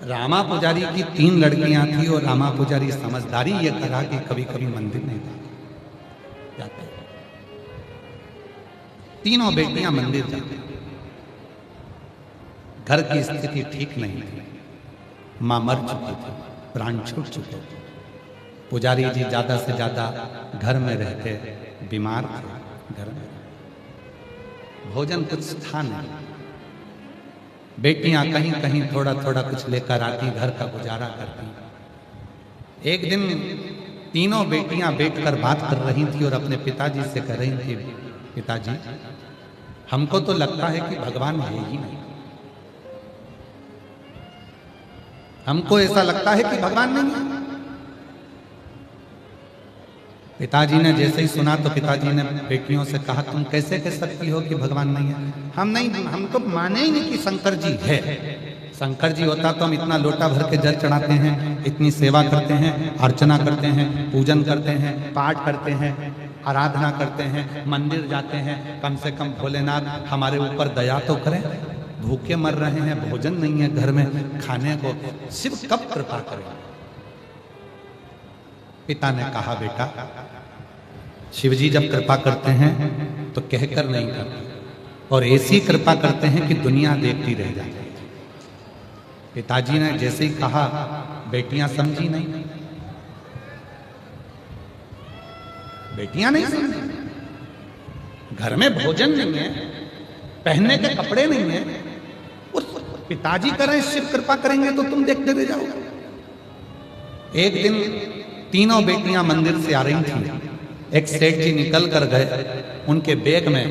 रामा पुजारी की 3 लड़कियां थी और रामा पुजारी समझदारी ये करा कि कभी कभी मंदिर नहीं जाते। तीनों बेटियां मंदिर जाती। घर की स्थिति ठीक नहीं थी, मां मर चुकी थी, प्राण छूट चुके थे। पुजारी जी ज्यादा से ज्यादा घर में रहते, बीमार थे, घर में भोजन कुछ था नहीं। बेटियां कहीं कहीं थोड़ा थोड़ा कुछ लेकर आती, घर का गुजारा करती। एक दिन तीनों बेटियां बैठकर बात कर रही थी और अपने पिताजी से कह रही थी, पिताजी हमको तो लगता है कि भगवान है ही नहीं, हमको ऐसा लगता है कि भगवान नहीं है। पिताजी ने जैसे ही सुना तो पिताजी ने बेटियों से कहा, तुम कैसे कह सकती हो कि भगवान नहीं है? हम तो माने ही नहीं कि शंकर जी है। शंकर जी होता तो हम इतना लोटा भर के जल चढ़ाते हैं, इतनी सेवा करते हैं, अर्चना करते हैं, पूजन करते हैं, पाठ करते हैं, आराधना करते हैं, मंदिर जाते हैं। कम से कम भोलेनाथ हमारे ऊपर दया तो करें। भूखे मर रहे हैं, भोजन नहीं है घर में खाने को, शिव कब कृपा करें? पिता ने कहा, बेटा शिवजी जब कृपा करते हैं तो कहकर नहीं करते, और ऐसी कृपा करते हैं कि दुनिया देखती रह जाती है। पिताजी ने जैसे ही कहा, बेटियां समझी नहीं, बेटियां नहीं समझी। घर में भोजन नहीं है, पहनने के कपड़े नहीं है, और पिताजी करें शिव कृपा करेंगे तो तुम देखते रह जाओगे। एक दिन तीनों बेटियां मंदिर से आ रही थी, एक सेठ जी निकल कर गए, उनके बैग में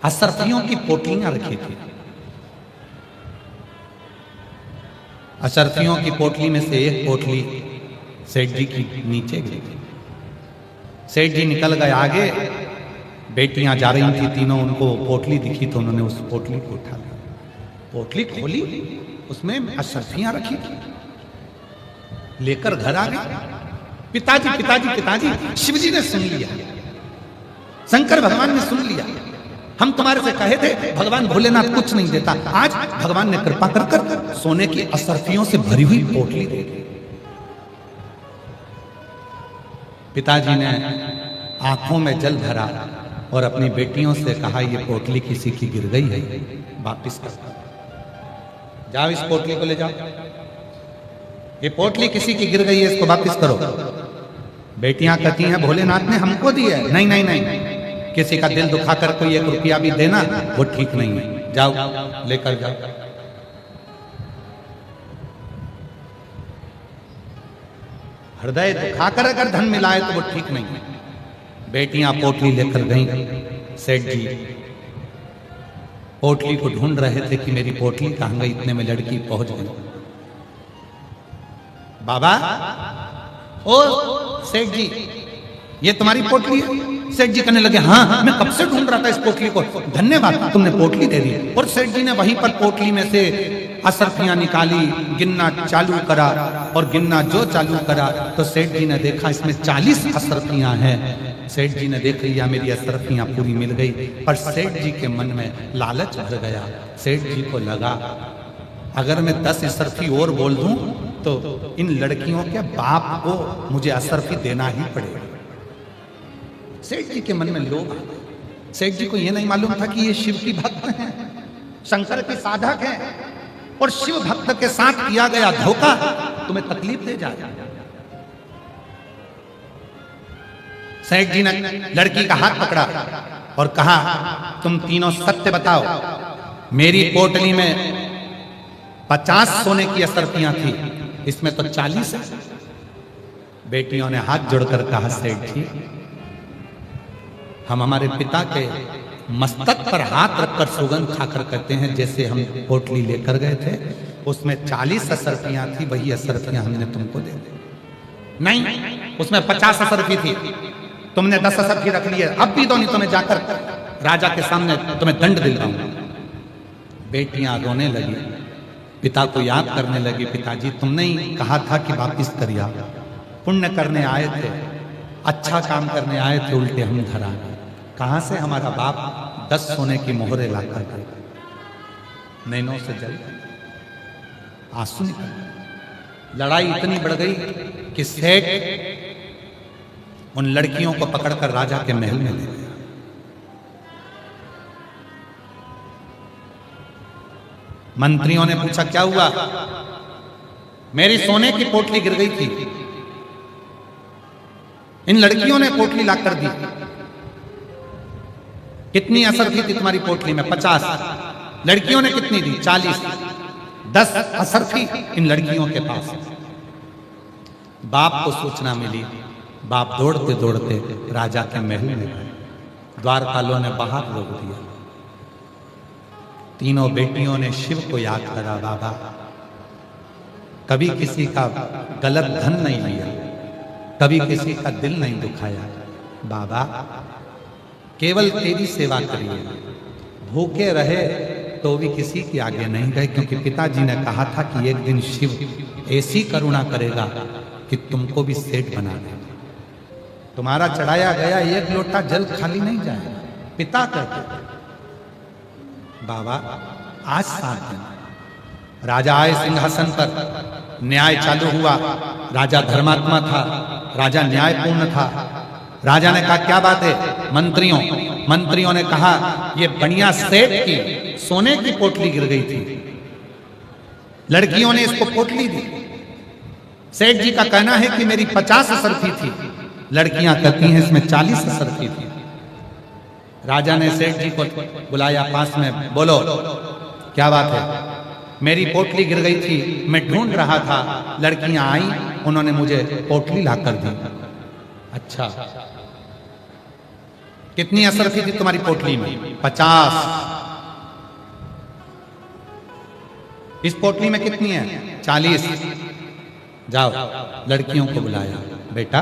असरफियों की पोटलियां रखी थी। असरफियों की पोटली में से एक पोटली सेठ जी की नीचे गिरी। सेठ जी निकल गए आगे, बेटियां जा रही थी तीनों, उनको पोटली दिखी तो उन्होंने उस पोटली को उठा लिया। पोटली खोली, उसमें असरफियां रखी थी, लेकर घर आ गए। पिताजी पिताजी पिताजी, शिवजी ने सुन लिया, शंकर भगवान ने सुन लिया। हम तुम्हारे से कहे थे भगवान भोलेनाथ कुछ नहीं देता, आज भगवान ने कृपा कर कर सोने की असरफियों से भरी हुई पोटली दे दी। पिताजी ने आंखों में जल भरा और अपनी बेटियों से कहा, ये पोटली किसी की गिर गई है, वापिस कर जाओ, इस पोटली को ले जाओ, ये पोटली किसी की गिर गई है, इसको वापिस करो। बेटियां कहती हैं, भोलेनाथ ने हमको दी है। नहीं नहीं नहीं, किसी का दिल दुखाकर कोई 1 रुपया भी देना वो ठीक नहीं है, जाओ लेकर जाओ। हृदय दुखाकर अगर धन मिलाए तो वो ठीक नहीं है। बेटियां पोटली लेकर गईं। सेठ जी पोटली को ढूंढ रहे थे कि मेरी पोटली कहां गई, इतने में लड़की पहुंच गई। बाबा, ओ सेठ जी, ये तुम्हारी पोटली है? सेठ जी कहने लगे, हाँ मैं कब से ढूंढ रहा था इस पोटली को, धन्यवाद तुमने पोटली दे दी। और सेठ जी ने वहीं पर पोटली में से असरफियां निकाली, गिनना चालू करा, और गिनना जो चालू करा तो सेठ जी ने देखा इसमें 40 असरफियां हैं। सेठ जी ने देख लिया मेरी असरफियां पूरी मिल गई, पर सेठ जी के मन में लालच भर गया। सेठ जी को लगा, अगर मैं 10 असरफी और बोल दूं तो इन लड़कियों के बाप को मुझे असरफी देना ही पड़ेगा। सेठ जी के मन में लोभ आ गया। सेठ जी को यह नहीं मालूम था कि ये शिव की भक्त हैं, शंकर के साधक हैं, और शिव भक्त के साथ किया गया धोखा तुम्हें तकलीफ दे जाएगा। सेठ जी ने लड़की का हाथ पकड़ा और कहा, तुम तीनों सत्य बताओ, मेरी पोटली में 50 सोने की असरफियां थी, इसमें तो 40 है। बेटियों ने हाथ जोड़कर कहा, सेठ जी हम हमारे पिता के मस्तक पर हाथ रखकर सुगंध खाकर कहते हैं, जैसे हम पोटली लेकर गए थे उसमें 40 असरफियां थी, वही असरफियां हमने तुमको दे दी। नहीं, उसमें 50 असरफी थी, तुमने 10 असरफी रख ली है, अब भी दो, नहीं तो मैं जाकर राजा के सामने तुम्हें दंड दिलवाऊंगा। बेटियां रोने लगी, पिता को याद करने लगी, पिताजी तुमने ही कहा था कि वापिस करिए, पुण्य करने आए थे, अच्छा काम करने आए थे, उल्टे हम घर आ गए। कहां से हमारा बाप 10 सोने की मोहरे लाकर गए, नैनों से जल। आंसू निकल। लड़ाई इतनी बढ़ गई कि सेठ उन लड़कियों को पकड़कर राजा के महल में ले गया। मंत्रियों ने पूछा क्या हुआ? मेरी सोने की पोटली गिर गई थी, इन लड़कियों ने पोटली लाकर दी। कितनी असर थी तुम्हारी पोटली में? 50। लड़कियों ने कितनी दी? 40। 10 असर थी इन लड़कियों के पास। बाप को सूचना मिली, बाप दौड़ते दौड़ते राजा के महल में गए। द्वारपालों ने बाहर रोक दिया। तीनों बेटियों ने शिव को याद करा, बाबा कभी किसी का गलत धन नहीं लिया, कभी किसी का दिल नहीं दुखाया, बाबा केवल तेरी सेवा करिए। भूखे रहे तो भी किसी के आगे नहीं गए, क्योंकि पिताजी ने कहा था कि एक दिन शिव ऐसी करुणा करेगा कि तुमको भी सेठ बना देगा। तुम्हारा चढ़ाया गया एक लोटा जल खाली नहीं जाएगा। पिता कहते बाबा आज 7 दिन। राजा आए सिंहासन पर, न्याय चालू हुआ। राजा धर्मात्मा था, राजा न्यायपूर्ण था। राजा ने कहा क्या बात है? मंत्रियों ने कहा ये बढ़िया सेठ की सोने की पोटली गिर गई थी, लड़कियों ने इसको पोटली दी। सेठ जी का कहना है कि मेरी 50 असरफी थी, लड़कियां कहती हैं इसमें 40 असरफी थी। राजा ने सेठ जी को बुलाया पास में, बोलो क्या बात है? मेरी पोटली गिर गई थी, मैं ढूंढ रहा था, लड़कियां आई, उन्होंने मुझे पोटली लाकर दी। अच्छा, कितनी असरफी थी तुम्हारी पोटली में? 50। इस पोटली में कितनी है? 40। जाओ लड़कियों को बुलाया, बेटा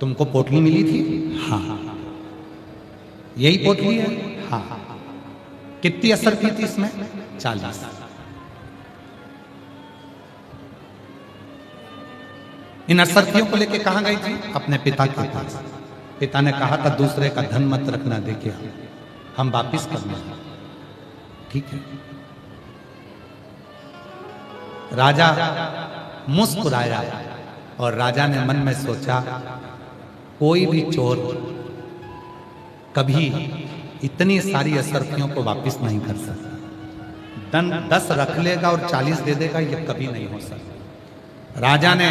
तुमको पोटली मिली थी? हाँ। यही पोटली है? हाँ। कितनी असरफी थी इसमें? 40। इन असरफियों को लेके कहां गई थी? अपने पिता के पास। पिता ने कहा था दूसरे का धन मत रखना, देखिए हम वापिस करना है। ठीक है। राजा मुस्कुराया और राजा ने मन में सोचा कोई भी चोर कभी इतनी सारी असरफियों को वापस नहीं कर सकता। 10 रख लेगा और 40 दे देगा, ये कभी नहीं हो सकता। राजा ने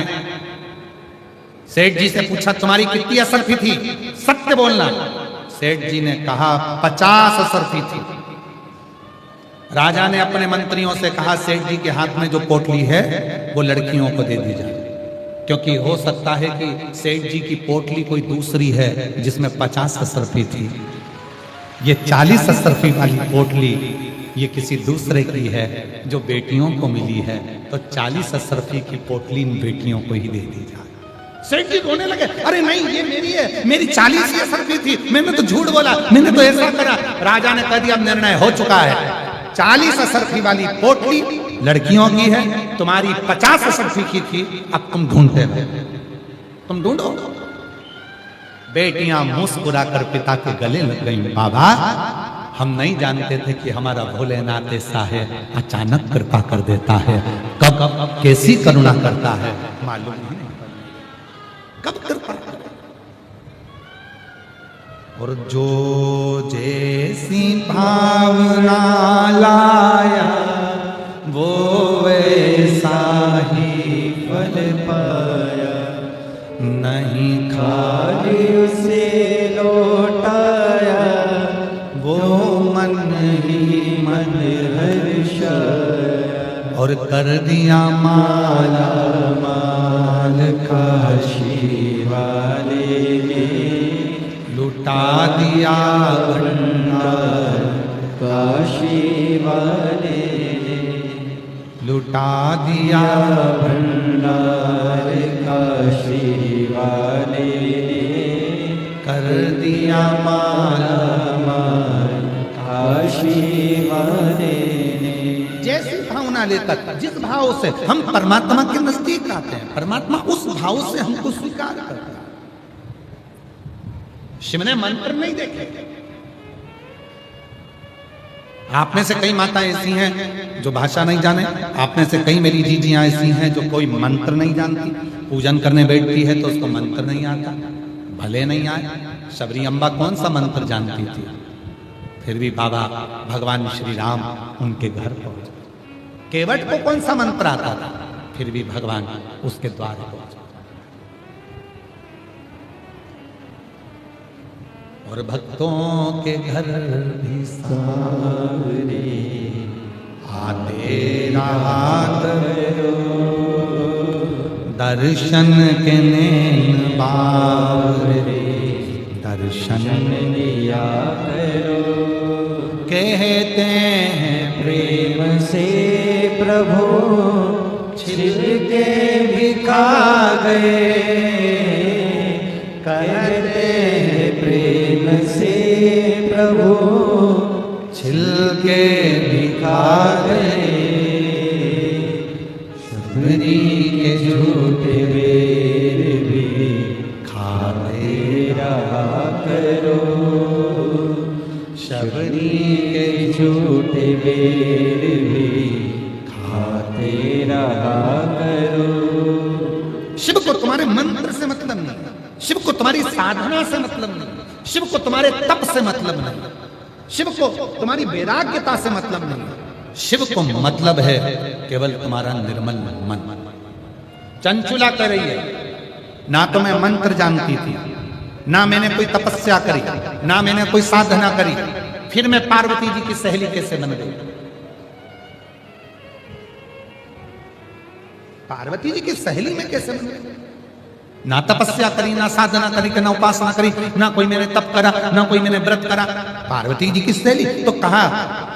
सेठ जी से पूछा तुम्हारी कितनी असरफी थी? सत्य बोलना। सेठ जी ने कहा 50 असरफी थी। राजा ने अपने मंत्रियों से कहा सेठ जी के हाथ में जो पोटली है वो लड़कियों को दे दी जाए, क्योंकि हो सकता है कि सेठ जी की पोटली कोई दूसरी है जिसमें 50 असरफी थी। ये 40 असरफी वाली पोटली ये किसी दूसरे की है जो बेटियों को मिली है, तो 40 असरफी की पोटली इन बेटियों को ही दे दी जाए। सेठ जी रोने लगे, अरे नहीं ये मेरी है, मेरी 40 ही असरफी थी, मैंने तो झूठ बोला, मैंने तो ऐसा करा। राजा ने कह दिया अब निर्णय हो चुका है, 40 असरफी वाली पोटली लड़कियों की है, तुम्हारी 50 असरफी की थी, अब तुम ढूंढते रहो, तुम ढूंढो। बेटियां मुस्कुराकर पिता के गले लग गईं, बाबा हम नहीं जानते थे कि हमारा भोलेनाथ ऐसा है, अचानक कृपा कर देता है, कब कैसी करुणा करता है मालूम नहीं, कब कृपा। और जो जैसी भावना लाया वो वैसा ही फल पाया, नहीं खाली उसे लौटाया वो मन ही मन हर्षाया, और कर दिया माला माल काशी वाले ने, लुटा दिया भंडार काशी वाले ने, लुटा दिया भंडार काशी वाले ने, कर दिया माला माल काशी वाले ने। जैसी भावना लेकर, जिस भाव से हम परमात्मा के नजदीक आते हैं, परमात्मा उस भाव से हमको स्वीकार करता है। शिव ने मंत्र नहीं देखे, आप में से कई माता ऐसी हैं जो भाषा नहीं जाने, आप में से कई मेरी जीजियां ऐसी हैं जो कोई मंत्र नहीं जानती, पूजन करने बैठती है तो उसको मंत्र नहीं आता, भले नहीं आए। शबरी अम्बा कौन सा मंत्र जानती थी, फिर भी बाबा भगवान श्री राम उनके घर पहुंचे। केवट को कौन सा मंत्र आता था, फिर भी भगवान उसके द्वार पहुंचे। और भक्तों के घर भी सारे आते रहा करो, दर्शन के नैन बावरे दर्शन लिया करो। कहते हैं
प्रेम से प्रभु छिलके भी खा गए, कहते हैं प्रेम से प्रभु
छिलके भी खा गए।
शबरी के झूठे बेर भी खाते रहा करो, शबरी के झूठे बेर भी खाते रहा करो।
शिव को तुम्हारे मंत्र से मतलब नहीं, शिव को तुम्हारी साधना से मतलब नहीं, शिव को तुम्हारे तप से मतलब नहीं, शिव को तुम्हारी वैराग्यता से मतलब नहीं। शिव को मतलब है केवल तुम्हारा निर्मल मन। चंचुला कर रही है, ना तो मैं मंत्र जानती थी, ना मैंने कोई तपस्या करी, ना मैंने कोई साधना करी, फिर मैं पार्वती जी की सहेली कैसे बन गई? पार्वती जी की सहेली में कैसे बन गई? ना तपस्या करी, ना साधना करी, ना उपासना करी, ना कोई मैंने तप करा, ना कोई मैंने व्रत करा, पार्वती जी की सहेली। तो कहा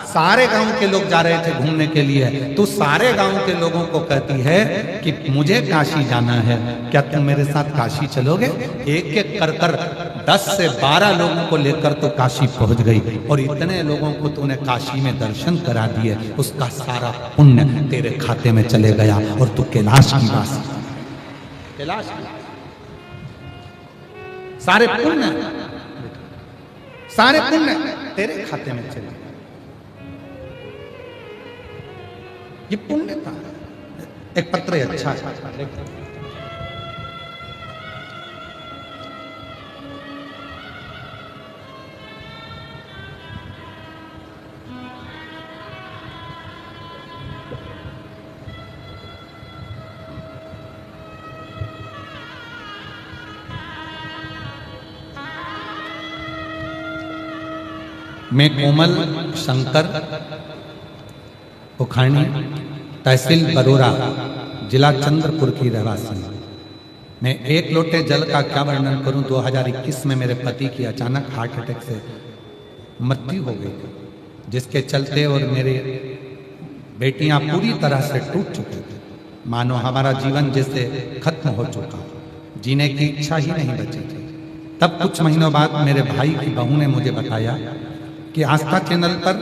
सारे गांव के लोग जा रहे थे घूमने के लिए, तो सारे गांव के लोगों को कहती है कि मुझे काशी जाना है, क्या तुम मेरे साथ काशी चलोगे? एक एक कर कर 10 से 12 लोगों को लेकर तो काशी पहुंच गई, और इतने लोगों को तूने काशी में दर्शन करा दिए, उसका सारा पुण्य तेरे खाते में चले गया, और तू कैलाश की वासी, कैलाश की सारे पुण्य तेरे खाते में चले। ये पुण्य का एक पत्र है, अच्छा है। मैं कोमल शंकर उखानी, तहसील बरोरा, जिला चंद्रपुर की रहवासी। मैं एक लोटे जल का क्या वर्णन करूं। 2021 में मेरे पति की अचानक हार्ट अटैक से मृत्यु हो गई, जिसके चलते और मेरे बेटियां पूरी तरह से टूट चुके थे। मानो हमारा जीवन जैसे खत्म हो चुका, जीने की इच्छा ही नहीं बची थी। तब कुछ महीनों बाद मेरे भाई की बहू ने मुझे बताया कि आस्था चैनल पर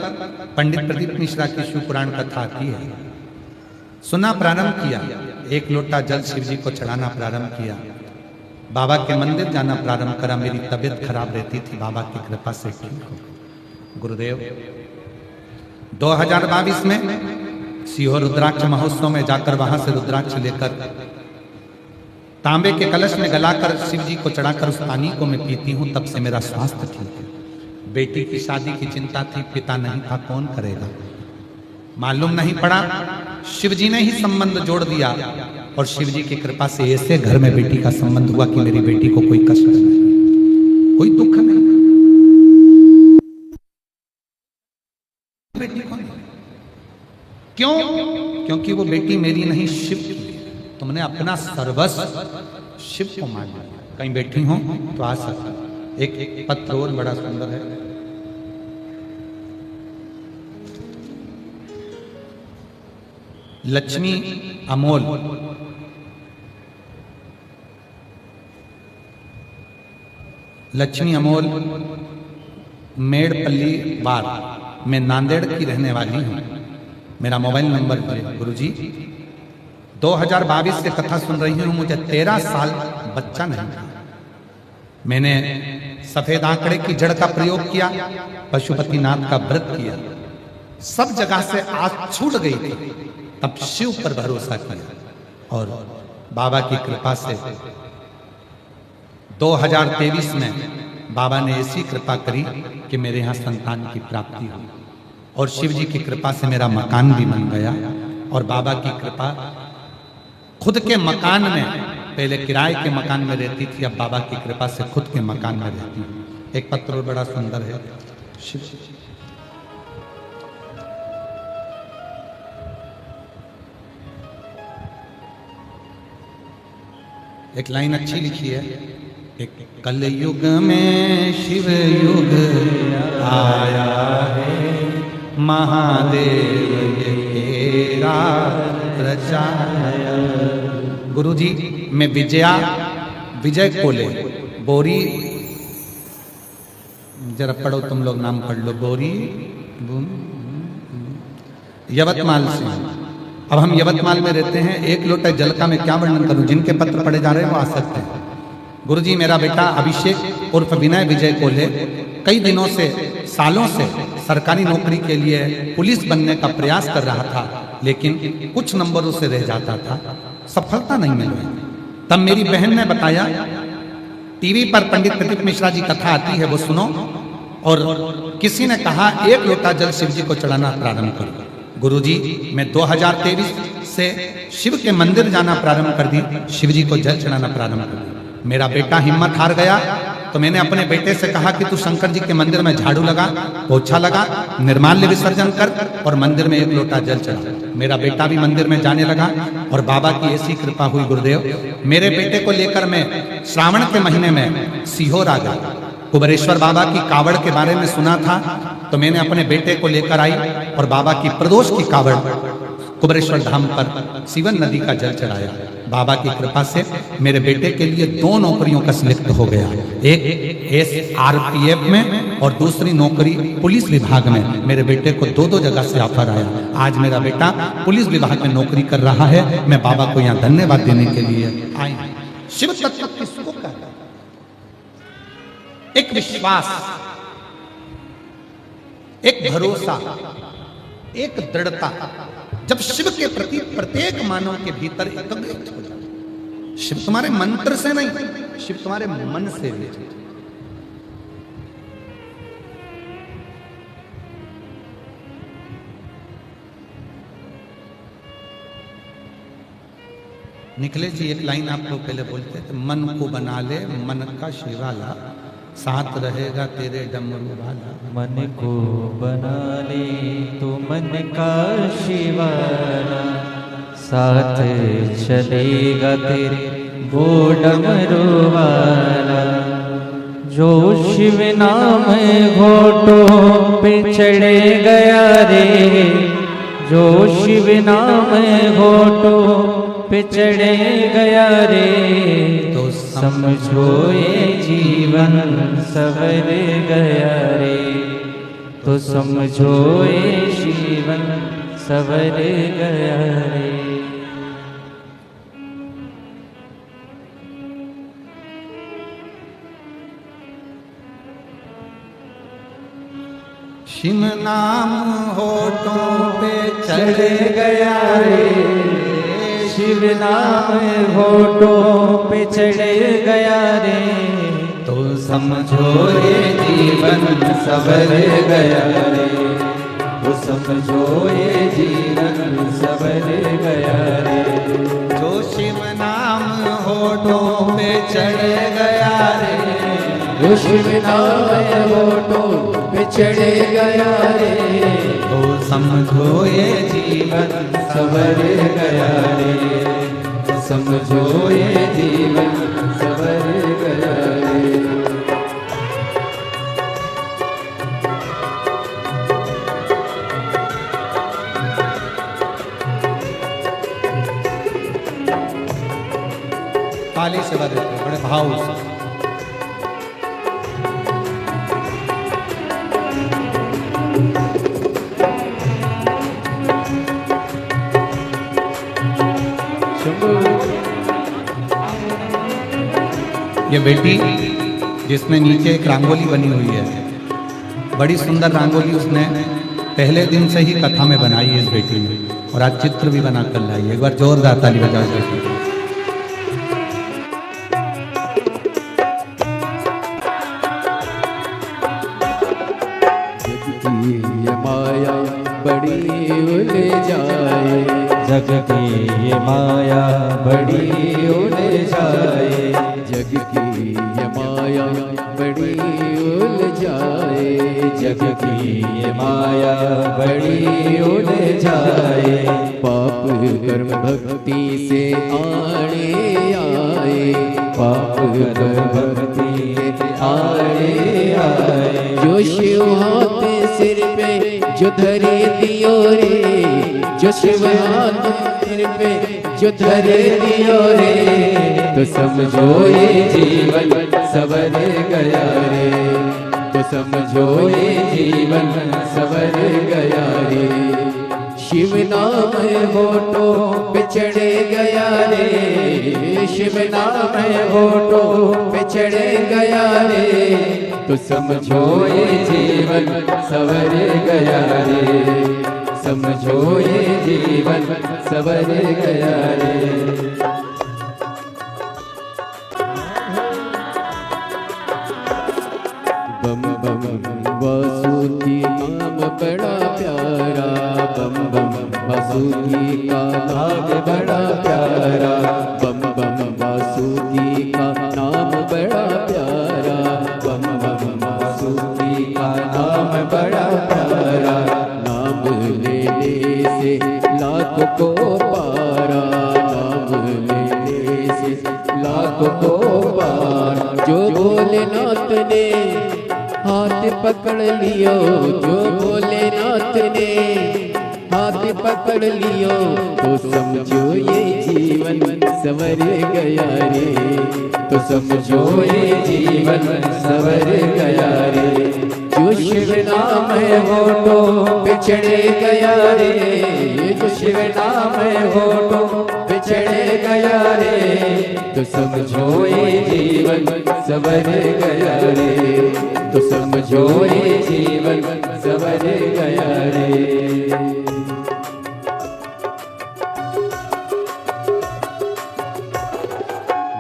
पंडित प्रदीप मिश्रा की शिव पुराण कथा आती है। सुना, प्रारंभ किया, एक लोटा जल शिव जी को चढ़ाना प्रारंभ किया, बाबा के मंदिर जाना प्रारंभ करा। मेरी तबीयत खराब रहती थी, बाबा की कृपा से ठीक हो। गुरुदेव 2022 में सीहोर रुद्राक्ष महोत्सव में जाकर वहां से रुद्राक्ष लेकर तांबे के कलश में गलाकर शिव जी को चढ़ाकर उस पानी को मैं पीती हूं, तब से मेरा स्वास्थ्य ठीक है। बेटी की शादी की चिंता थी, पिता नहीं था, कौन करेगा? मालूम नहीं पड़ा, शिव जी ने ही संबंध जोड़ दिया, और शिव जी की कृपा से ऐसे घर में बेटी का संबंध हुआ कि मेरी बेटी को कोई कष्ट नहीं, कोई दुख नहीं। बेटी को नहीं, क्यों? क्योंकि वो बेटी मेरी नहीं, शिव की है। तुमने अपना सर्वस्व शिव को मान लिया। कहीं बैठी हो तो आ सकता। एक पत्र और बड़ा सुंदर है, लक्ष्मी अमोल, लक्ष्मी अमोल मेड़पल्ली बार, मैं नांदेड़ की रहने वाली हूँ। मेरा मोबाइल नंबर है गुरुजी। 2022 से कथा सुन रही हूँ, मुझे 13 साल बच्चा नहीं था। मैंने सफेद आंकड़े की जड़ का प्रयोग किया, पशुपतिनाथ का व्रत किया, सब जगह से आस छूट गई थी, तब शिव पर भरोसा किया और बाबा की कृपा से 2023 में बाबा ने ऐसी कृपा करी कि मेरे यहाँ संतान की प्राप्ति हुई और शिव जी की कृपा से मेरा मकान भी बन गया। और बाबा की कृपा, खुद के मकान में, पहले किराए के मकान में रहती थी, अब बाबा की कृपा से खुद के मकान में रहती हूँ। एक पत्र और बड़ा सुंदर है, शिव एक लाइन अच्छी लिखी है, एक कल युग में शिव युग आया है, महादेव ये तेरा रचाया। गुरु जी, मैं विजय कोले बोरी, जरा पढ़ो तुम लोग, नाम पढ़ लो, बोरी यवतमाल से। अब हम यवतमाल में रहते हैं, एक लोटा जल का मैं क्या वर्णन करूं, जिनके पत्र पढ़े जा रहे हैं वो आ सकते हैं। गुरुजी, मेरा बेटा अभिषेक उर्फ विनय विजय कोले कई दिनों से, सालों से सरकारी नौकरी के लिए पुलिस बनने का प्रयास कर रहा था, लेकिन कुछ नंबरों से रह जाता था, सफलता नहीं मिल रही। तब मेरी बहन ने बताया, टीवी पर पंडित प्रदीप मिश्रा जी कथा आती है, वो सुनो, और किसी ने कहा एक लोटा जल शिव जी को चढ़ाना प्रारंभ करो। गुरुजी, मैं 2023 से शिव के मंदिर जाना प्रारंभ कर दी, शिव जी को जल चढ़ाना प्रारंभ कर दी। मेरा बेटा हिम्मत हार गया, तो मैंने अपने बेटे से कहा कि तू शंकर जी के मंदिर में झाड़ू लगा, पोछा लगा, निर्माल्य विसर्जन कर और मंदिर में एक लोटा जल चढ़ा। मेरा बेटा भी मंदिर में जाने लगा और बाबा की ऐसी कृपा हुई गुरुदेव, मेरे बेटे को लेकर मैं श्रावण के महीने में सीहोर आ गया। कुबेरेश्वर बाबा की कावड़ के बारे में सुना था, तो मैंने अपने बेटे को लेकर आई और बाबा की प्रदोष की कावड़ कुबेरेश्वर धाम पर सीवन नदी का जल चढ़ाया। बाबा की कृपा से मेरे बेटे के लिए 2 नौकरियों का सिलेक्ट हो गया, एक SRPF में और दूसरी नौकरी पुलिस विभाग में। मेरे बेटे को 2 जगह से ऑफर आया। आज मेरा बेटा पुलिस विभाग में नौकरी कर रहा है। मैं बाबा को यहाँ धन्यवाद देने के लिए आई। शिव तत्व किसको कहते हैं? एक विश्वास, एक भरोसा, एक दृढ़ता। जब शिव के प्रति प्रत्येक मानव के भीतर एकाग्रता हो जाए, शिव तुम्हारे मंत्र से नहीं, शिव तुम्हारे मन से भी। निकले जी एक लाइन आप लोग पहले बोलते थे, मन को बना ले मन का शिवाला, साथ रहेगा तेरे डमरू वाला।
मन को बना ले तो मन का शिवाला, साथ चलेगा तेरे वो डमरू वाला। जो शिव नाम घोटों पे चढ़े गया रे, जो शिव नाम घोटों पे चढ़े गया रे, तो समझो ये जीवन सवर गया रे, तो समझो ये जीवन सवर गया रे।
शिव नाम होठों पे चढ़ गया रे,
शिव नाम होठों पे चढ़ गया रे,
तो समझो ये जीवन सवर गया रे,
तो समझो ये जीवन सवर गया रे।
जो शिव नाम होठों पे चढ़ गया रे,
जो शिव नाम होठों पे चढ़ गया रे,
तो समझो ये जीवन
सवर गया रे, तो समझो ये जीवन सवर गया रे।
ताली से बजाते हैं बड़े भाव से। ये बेटी जिसने नीचे एक रंगोली बनी हुई है, बड़ी सुंदर रंगोली उसने पहले दिन से ही कथा में बनाई है इस बेटी ने, और आज चित्र भी बना कर लाई है। एक बार जोरदार ताली बजाओ बेटी।
ये माया बड़ी उलझाए,
जग की ये माया बड़ी उलझाए,
जग की ये माया बड़ी उलझाए,
जग की ये माया बड़ी उलझाए।
पाप कर्म भक्ति से आड़े आए,
पाप कर भक्ति आए आए,
जो शिव हाथ सिर पे जो धरे दियो रे, जो शिव हाथ सिर पे जो धरे दियो रे, तो समझो ये जीवन सवर गया रे, तो समझो ये जीवन सवर गया रे। शिव नाम होठो पिछड़े गया रे, शिव नाम होठो पिछड़े गया रे, तो समझो ये जीवन सवर गया रे, समझो ये जीवन सवर गया रे। बम बम वासुकी नाम बड़ा प्यारा, बम बम वासुकी का नाम बड़ा प्यारा, बम बम वासुकी का नाम बड़ा प्यारा, बम बम वासुकी का नाम बड़ा प्यारा। नाम लेने से लाख को पारा, नाम लेने से लाख को पारा। जो भोलेनाथ ने हाथ पकड़ लियो, जो भोलेनाथ ने हाथ पकड़ लियो, तो समझो ये जीवन सवर गया रे, तो समझो ये जीवन सवर गया रे। जो शिव नाम है होठो पिछड़े गया रे, जो शिव नाम है होठो पिछड़े गया रे, तो समझो ये जीवन सवर गया रे, तो समझो ये जीवन सवर गया रे।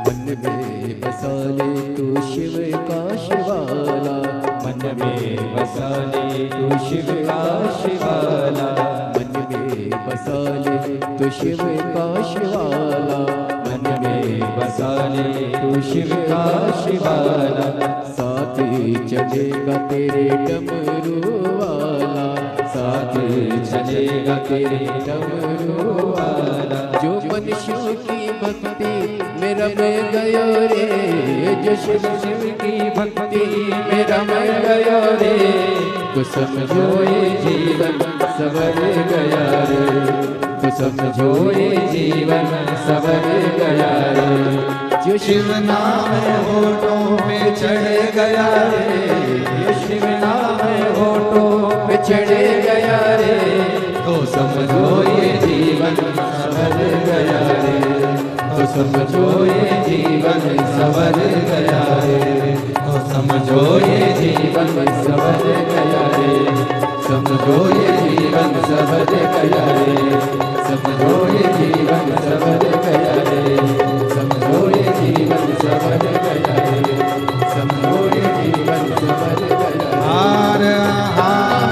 मन में बसा ले तू शिव का शिवाला,
मन में बसा ले तू शिव का शिवाला,
मन में बसा ले तू शिव का शिवाला,
मन में बसा ले तू शिव का शिवाला।
साथ चलेगा तेरे डमरू वाला, साथ
चलेगा तेरे
डमरू
वाला।
जो मनुष्य की भक्ति में रम गयो रे, जो शिव शिव की भक्ति में रम गयो रे, तो समझो ये जीवन सवर गया रे, तो समझो ये जीवन सवर गया रे। जो शिव नाम होठों पे चढ़ गया रे, जो शिव नाम होठों पे चढ़ गया रे, तो समझो ये जीवन सवर गया रे, तो समझो ये जीवन सवर गया रे, तो समझो ये जीवन सवर गया रे, समझो ये जीवन सवर गया रे, समझो ये जीवन सवर गया रे, समझो ये जीवन सवर गया रे, समझो ये जीवन सवर गया।
हार हार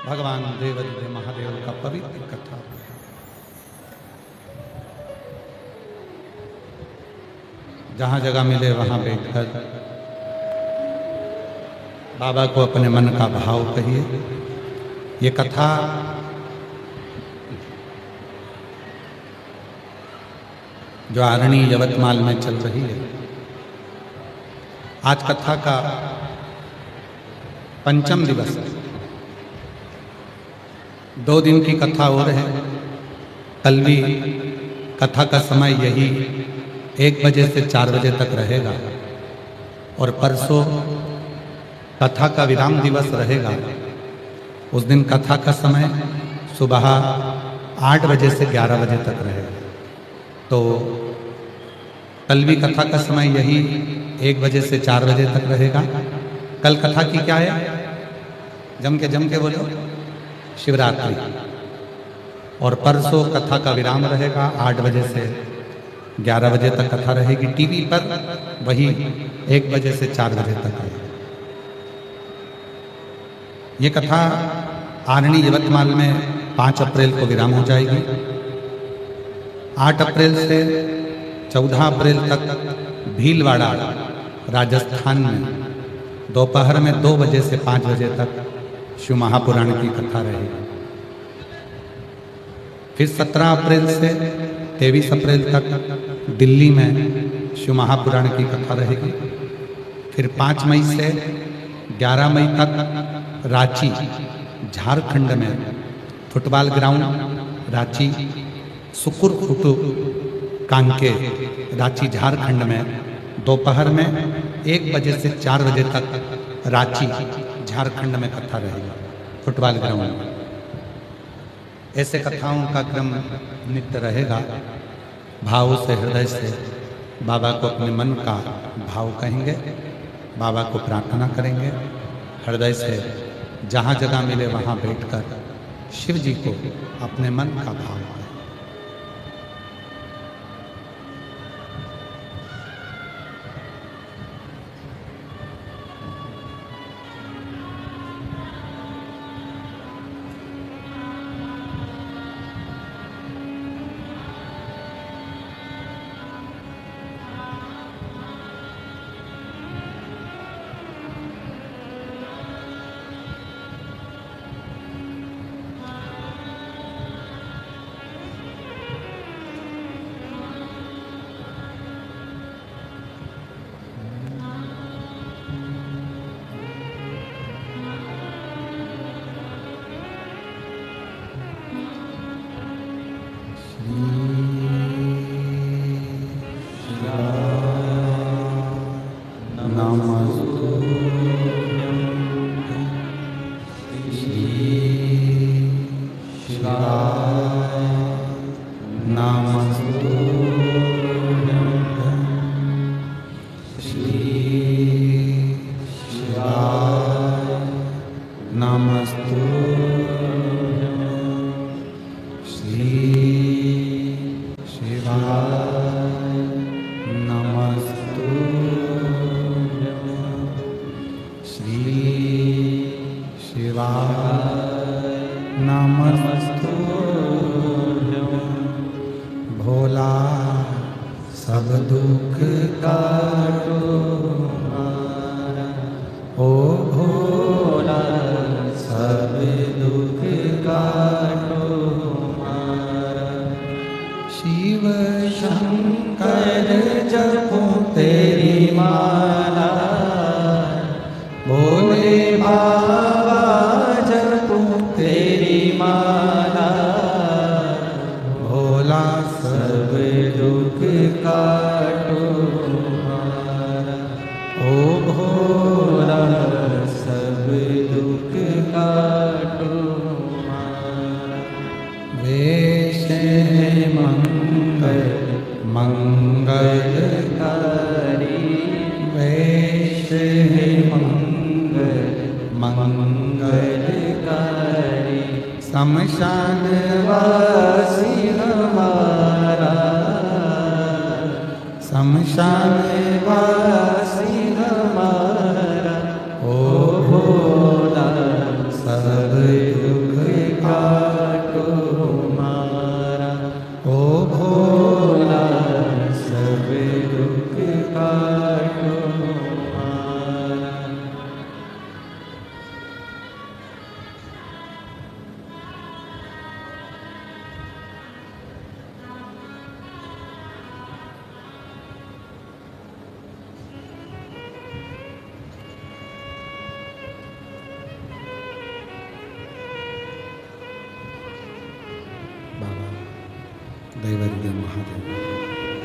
भगवान देवाधिदेव महादेव का पवित्र कथा। जहाँ जगह मिले वहाँ बैठकर बाबा को अपने मन का भाव कहिए। ये कथा जो आरणी यवतमाल में चल रही है, आज कथा का पंचम दिवस है। 2 दिन की कथा और है। कल भी कथा का समय यही 1 बजे से 4 बजे तक रहेगा, और परसों कथा का विराम दिवस रहेगा। उस दिन कथा का समय सुबह 8 बजे से 11 बजे तक रहेगा। तो कल भी कथा का समय यही 1 बजे से 4 बजे तक रहेगा, कल कथा की क्या है? जम के बोलो, शिवरात्रि। और परसों कथा का विराम रहेगा, 8 बजे से 11 बजे तक कथा रहेगी टीवी पर, वही 1 बजे से 4 बजे तक है। ये कथा आरणी यवतमाल में 5 अप्रैल को विराम हो जाएगी। 8 अप्रैल से 14 अप्रैल तक भीलवाड़ा राजस्थान में दोपहर में 2 बजे से 5 बजे तक शिव महापुराण की कथा रहेगी। फिर 17 अप्रैल से 23 अप्रैल तक दिल्ली में शिव महापुराण की कथा रहेगी। फिर 5 मई से 11 मई तक रांची झारखंड में फुटबॉल ग्राउंड रांची, सुकुर फुटू कांके रांची झारखंड में दोपहर में 1 बजे से 4 बजे तक रांची झारखंड में कथा रहेगी फुटबॉल ग्राउंड में। ऐसे कथाओं का क्रम नित्य रहेगा। भाव से, हृदय से बाबा को अपने मन का भाव कहेंगे, बाबा को प्रार्थना करेंगे, हृदय से जहाँ जगह मिले वहाँ बैठकर शिव जी को अपने मन का भाव करें।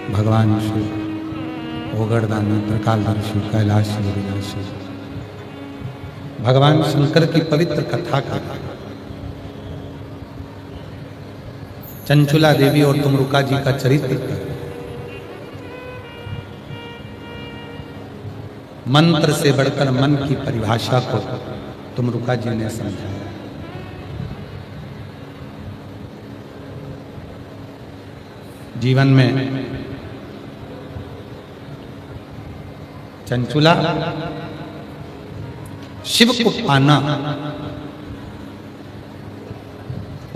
भगवान शिव ओगड़दानी त्रिकालदर्शी कैलाशी विनाशी भगवान शंकर की पवित्र कथा का चंचुला देवी और तुमरुका जी का चरित्र मंत्र से बढ़कर मन की परिभाषा को तुमरुका जी ने समझाया। जीवन में चंचुला शिव को पाना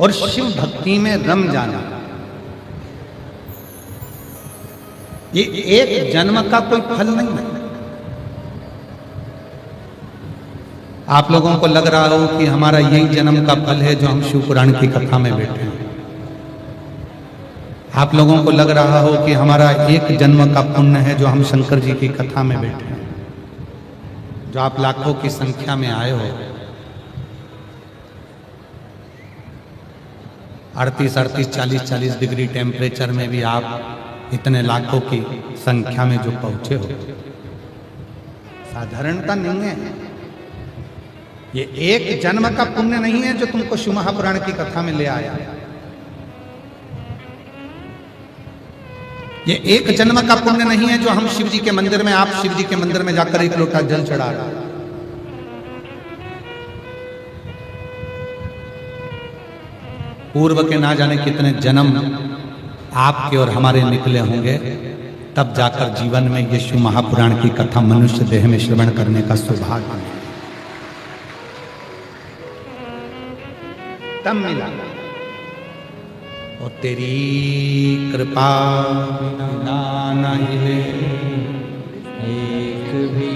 और शिव भक्ति में रम जाना, ये एक जन्म का कोई फल नहीं है। आप लोगों को लग रहा हो कि हमारा यही जन्म का फल है जो हम शिव पुराण की कथा में बैठे हैं। आप लोगों को लग रहा हो कि हमारा एक जन्म का पुण्य है जो हम शंकर जी की कथा में बैठे हैं। जो आप लाखों की संख्या में आए हो, 38, 40 डिग्री टेम्परेचर में भी आप इतने लाखों की संख्या में जो पहुंचे हो, साधारणता नहीं है। ये एक जन्म का पुण्य नहीं है जो तुमको शिव महापुराण की कथा में ले आया। ये एक जन्म का पुण्य नहीं है जो हम शिव जी के मंदिर में, आप शिव जी के मंदिर में जाकर एक लोटा जल चढ़ा रहे हैं। पूर्व के ना जाने कितने जन्म आपके और हमारे निकले होंगे, तब जाकर जीवन में ये शिव महापुराण की कथा मनुष्य देह में श्रवण करने का सौभाग्य मिला, तब मिला। और तेरी कृपा बिना नहीं है
एक भी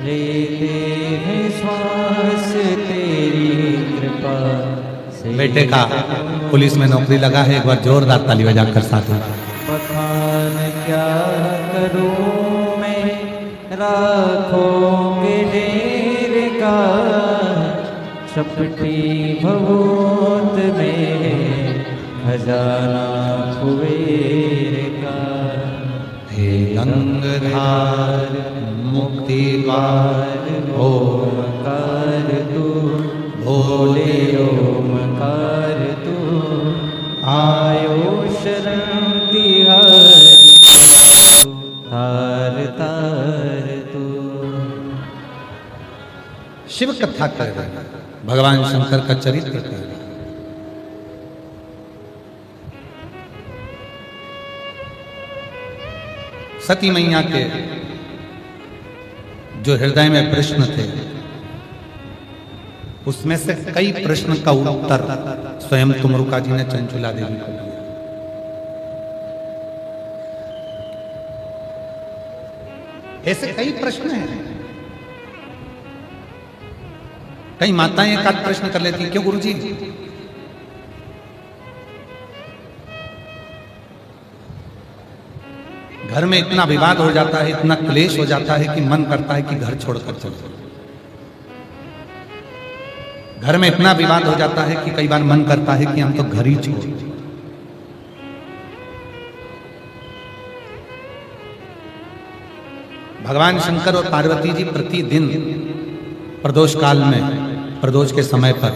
लेते हैं श्वास तेरी कृपा से।
बेटे का पुलिस में नौकरी लगा है, एक बार जोरदार ताली बजाकर साथ में।
बखान क्या करूं मैं राखों के ढेर का, चपटी भभूत में खजाना कुबेर का।
हे गंगाधार मुक्ति द्वार
ओमकार तू,
भोले
ओमकार तू, आयो शरण तिहारी तार तार तू।
शिव कथा कर रहे हैं, भगवान शंकर का चरित्र कर रहे हैं। सती मैया के जो हृदय में प्रश्न थे, उसमें से कई प्रश्न का उत्तर स्वयं तुमरुका जी ने चंचुला देवी को दिया। ऐसे कई प्रश्न हैं। कई माताएं एक आध प्रश्न कर लेती, क्यों गुरुजी? घर में इतना विवाद हो जाता है, इतना क्लेश हो जाता है कि मन करता है कि घर छोड़कर चलो। घर में इतना विवाद हो जाता है कि कई बार मन करता है कि हम तो घर ही छोड़। भगवान शंकर और पार्वती जी प्रतिदिन प्रदोष काल में, प्रदोष के समय पर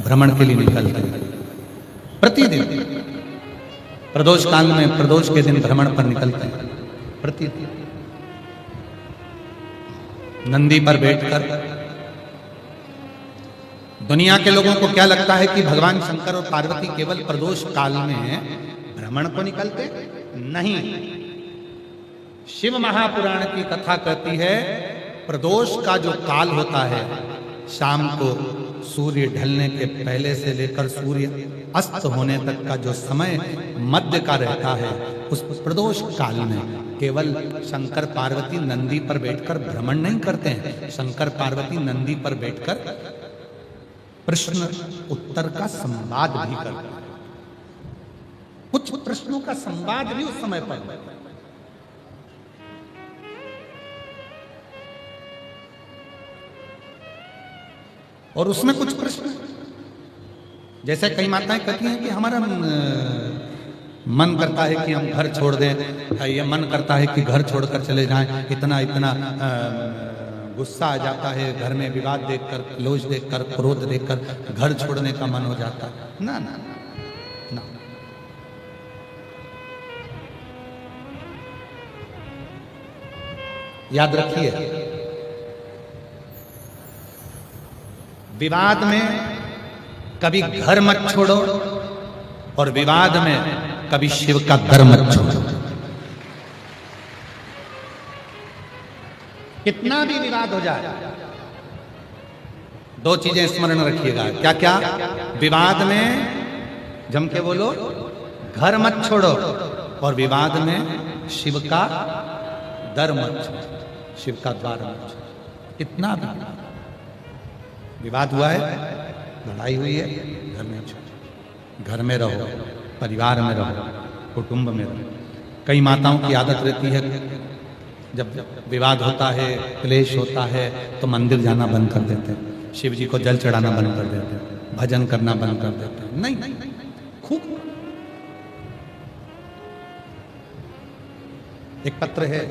भ्रमण के लिए निकलते हैं। प्रतिदिन प्रदोष काल में, प्रदोष के दिन भ्रमण पर निकलते हैं प्रतिदिन। नंदी पर बैठकर दुनिया के लोगों को क्या लगता है कि भगवान शंकर और पार्वती केवल प्रदोष काल में भ्रमण को निकलते? नहीं। शिव महापुराण की कथा कहती है प्रदोष का जो काल होता है, शाम को सूर्य ढलने के पहले से लेकर सूर्य अस्त होने तक का जो समय मध्य का रहता है, उस प्रदोष काल में केवल शंकर पार्वती नंदी पर बैठकर भ्रमण नहीं करते हैं। शंकर पार्वती नंदी पर बैठकर प्रश्न उत्तर का संवाद भी करते हैं। कुछ प्रश्नों का संवाद भी उस समय पर। और उसमें कुछ प्रश्न, जैसे कई माताएं कहती हैं कि हमारा मन करता है कि हम घर छोड़ दें, ये मन करता है कि घर छोड़कर चले जाएं, इतना इतना गुस्सा आ जाता है, घर में विवाद देखकर, क्रोध देखकर, क्रोध देखकर घर छोड़ने का मन हो जाता है। ना ना ना, याद रखिए, विवाद में कभी घर मत छोड़ो और विवाद में कभी शिव का दर मत छोड़ो। कितना भी विवाद हो जाए, दो चीजें स्मरण रखिएगा। क्या क्या? विवाद में, जम के बोलो, घर मत छोड़ो, और विवाद में शिव का दर मत छोड़ो, शिव का द्वार मत छोड़ो। कितना भी विवाद हुआ है, लड़ाई हुई है, घर में छोड़ो, घर में रहो, परिवार में रहो, कुटुंब में रहो। कई माताओं की आदत रहती है, जब विवाद होता है, क्लेश होता है, तो मंदिर जाना बंद कर देते हैं, शिव जी को जल चढ़ाना बंद कर देते हैं, भजन करना बंद कर देते हैं। नहीं, खूब। एक पत्र है,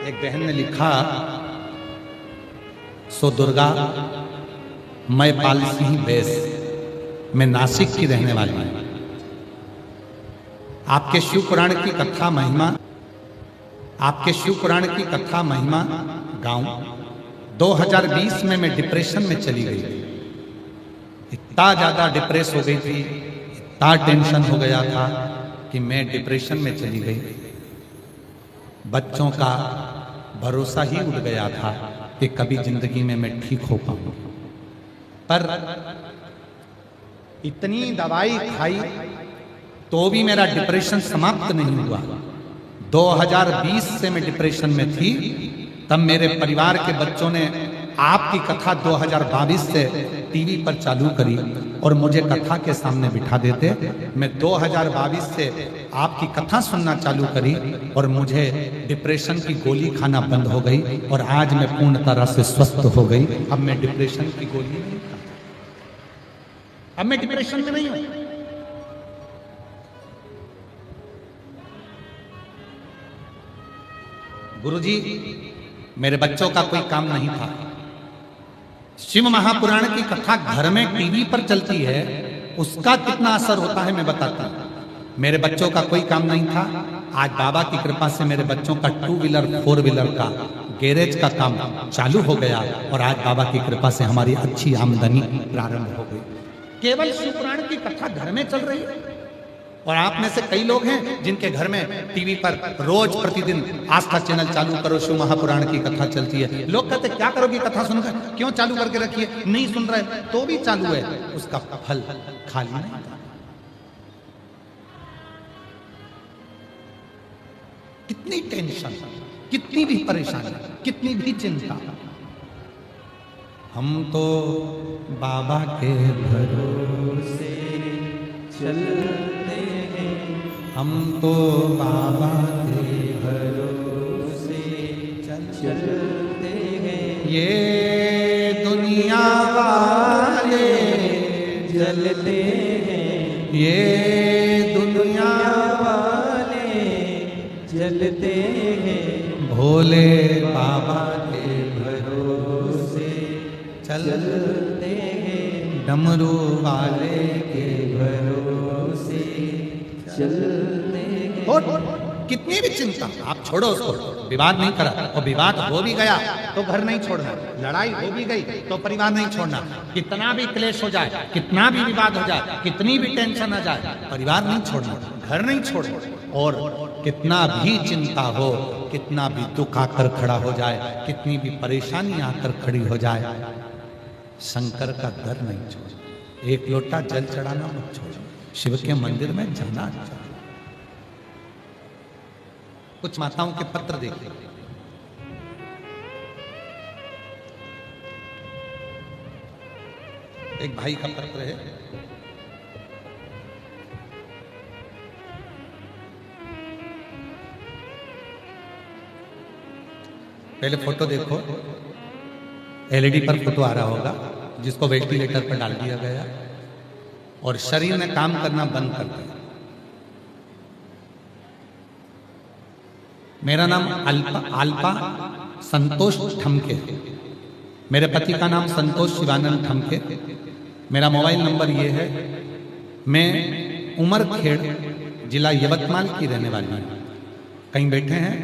एक बहन ने लिखा, सो दुर्गा मैं पालसी ही बेस, मैं नासिक की रहने वाली हूं। आपके शिव पुराण की कथा महिमा, आपके शिव पुराण की कथा महिमा गाऊं। 2020 में मैं डिप्रेशन में चली गई, इतना ज्यादा डिप्रेस हो गई थी, इतना टेंशन हो गया था कि मैं डिप्रेशन में चली गई। बच्चों का भरोसा ही उड़ गया था कि कभी जिंदगी में मैं ठीक हो पाऊं। पर इतनी दवाई खाई तो भी मेरा डिप्रेशन समाप्त नहीं हुआ। 2020 से मैं डिप्रेशन में थी, तब मेरे परिवार के बच्चों ने आपकी कथा 2022 से टीवी पर चालू करी और मुझे कथा के सामने बिठा देते। मैं 2022 से आपकी कथा सुनना चालू करी और मुझे डिप्रेशन की गोली खाना बंद हो गई और आज मैं पूर्ण तरह से स्वस्थ हो गई। अब मैं डिप्रेशन की गोली नहीं खाता, अब मैं डिप्रेशन में नहीं हूं। गुरुजी, मेरे बच्चों का कोई काम नहीं था। शिव महापुराण की कथा घर में टीवी पर चलती है, उसका कितना असर होता है मैं बताता हूं। मेरे बच्चों का कोई काम नहीं था, आज बाबा की कृपा से मेरे बच्चों का 2 व्हीलर 4 व्हीलर का गैरेज का काम चालू हो गया और आज बाबा की कृपा से हमारी अच्छी आमदनी प्रारंभ हो गई। केवल शिव पुराण की कथा घर में चल रही है। और आप में से कई लोग हैं जिनके घर में टीवी पर रोज प्रतिदिन आस्था चैनल चालू करो, शिव महापुराण की कथा चलती है। लोग कहते क्या करोगे कथा सुनकर, क्यों चालू करके रखिए, नहीं सुन रहे तो भी चालू है, उसका फल खाली नहीं। कितनी टेंशन, कितनी भी परेशानी, कितनी भी चिंता, हम तो बाबा के भरोसे चलते हैं, हम तो बाबा के भरोसे चलते हैं। ये दुनिया वाले जलते हैं, ये दुनिया वाले जलते हैं, भोले बाबा के भरोसे चलते हैं, डमरू वाले के भरोसे चलते हैं। और कितनी भी चिंता आप छोड़ो उसको, विवाद नहीं करा और विवाद हो भी गया तो घर नहीं छोड़ना, लड़ाई हो भी गई तो परिवार नहीं छोड़ना। कितना भी क्लेश हो जाए, कितना भी विवाद हो जाए, कितनी भी टेंशन आ जाए, परिवार नहीं छोड़ना, घर नहीं छोड़ना। और कितना भी चिंता हो, कितना भी दुख आकर खड़ा हो जाए, कितनी भी परेशानी आकर खड़ी हो जाए, शंकर का दर नहीं छोड़ो। एक लोटा जल चढ़ाना मत छोड़ो, शिव के मंदिर में जाना चाहिए। कुछ माताओं के पत्र देखिए, एक भाई का पत्र है, पहले फोटो देखो, एलईडी पर फोटो आ रहा होगा जिसको वेंटिलेटर पर डाल दिया गया और शरीर ने काम करना बंद कर दिया। मेरा नाम अल्पा संतोष ठमके, मेरे पति का नाम संतोष शिवानंद ठमके। मेरा मोबाइल नंबर ये है। मैं उमरखेड़ जिला यवतमाल की रहने वाली हूँ। कहीं बैठे हैं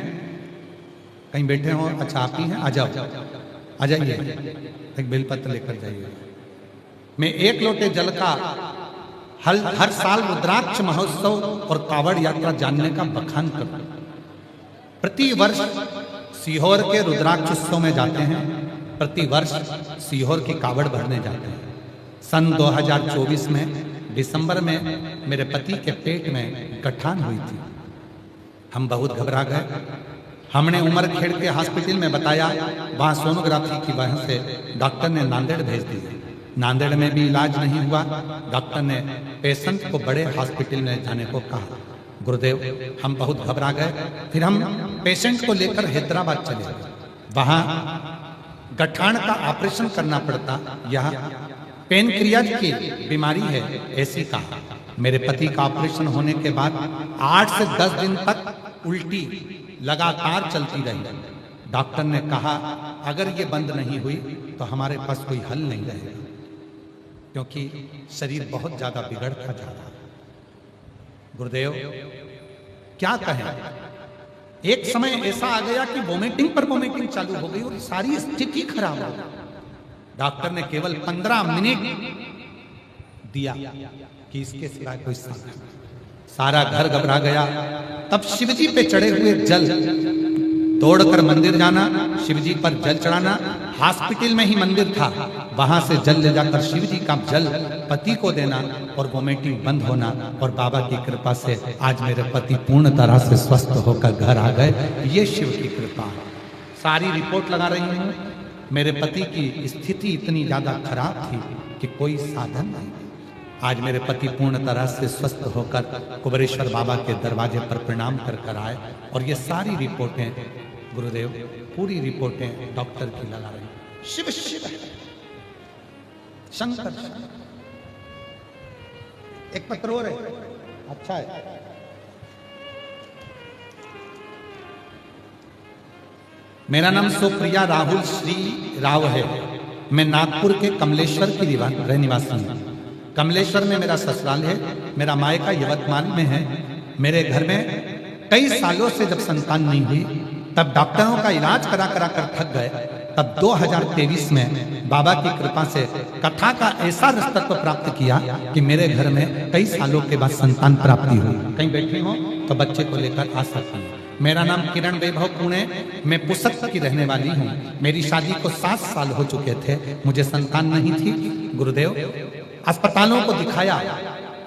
कहीं बैठे हो? अच्छा आप ही हैं, आ जाओ, आ जाइए, एक बेलपत्र लेकर जाइए। मैं 1 लोटे जल का हर साल रुद्राक्ष महोत्सव और कावड़ यात्रा जानने का बखान करता हूं। प्रति वर्ष सीहोर के रुद्राक्ष उत्सव में जाते हैं, प्रति वर्ष सीहोर की कावड़ भरने जाते हैं। सन 2024 में दिसंबर में मेरे पति के पेट में गठान हुई थी। हम बहुत घबरा गए। हमने उमरखेड़ के हॉस्पिटल में बताया, वहां सोनोग्राफी की वजह से डॉक्टर ने नांदेड़ भेज दिया। नांदेड़ में भी इलाज नहीं हुआ। डॉक्टर ने पेशेंट को बड़े हॉस्पिटल में जाने को कहा। गुरुदेव, हम बहुत घबरा गए। फिर हम पेशेंट को लेकर हैदराबाद चले गए। वहां गठान का ऑपरेशन करना पड़ता। यह पेनक्रियाज की बीमारी है, ऐसी कहा। मेरे पति का ऑपरेशन होने के बाद 8 से 10 दिन तक उल्टी लगातार चलती रही। डॉक्टर ने कहा अगर ये बंद नहीं हुई तो हमारे पास कोई हल नहीं रहेगा, क्योंकि शरीर बहुत ज्यादा बिगड़ता जा रहा है। गुरुदेव, क्या कहें, एक समय ऐसा आ गया कि वोमिटिंग पर वोमिटिंग चालू हो गई और सारी स्थिति खराब हो गई। डॉक्टर ने केवल 15 मिनट दिया कि इसके सिवाय कोई सारा घर घबरा गया। तब शिवजी पे चढ़े हुए जल तोड़कर मंदिर जाना, शिवजी पर जल चढ़ाना। हॉस्पिटल में ही मंदिर था, वहां से जल ले जाकर शिवजी का जल पति को देना और वोमिटिंग बंद होना। और बाबा की कृपा से आज मेरे पति पूर्ण तरह से स्वस्थ होकर घर आ गए। ये शिव की कृपा है। सारी रिपोर्ट लगा रही हूँ। मेरे पति की स्थिति इतनी ज्यादा खराब थी कि कोई साधन नहीं। आज मेरे पति पूर्ण तरह से स्वस्थ होकर कुबेरेश्वर बाबा के दरवाजे पर प्रणाम कर आए। और ये सारी रिपोर्टें गुरुदेव, पूरी रिपोर्टें डॉक्टर की लगा रही। शिव शिव शंकर। एक पत्र और है, अच्छा है। मेरा नाम सुप्रिया राहुल श्री राव है। मैं नागपुर के कमलेश्वर की रहनिवासी हूँ। कमलेश्वर में मेरा ससुराल है। मेरा मायका यवतमाल में है। मेरे घर में कई सालों से जब संतान नहीं हुई, तब डॉक्टरों का इलाज करा कर थक गए। तब 2023 में बाबा की कृपा से कथा का ऐसा रस्तत्व प्राप्त किया कि मेरे घर में कई सालों के बाद संतान प्राप्ति हुई। कहीं बैठे हो तो बच्चे को लेकर आ सकती हैं। मेरा नाम किरण वैभव पुणे, मैं पुसद की रहने वाली हूँ। मेरी शादी को 7 साल हो चुके थे, मुझे संतान नहीं थी। गुरुदेव, अस्पतालों को दिखाया,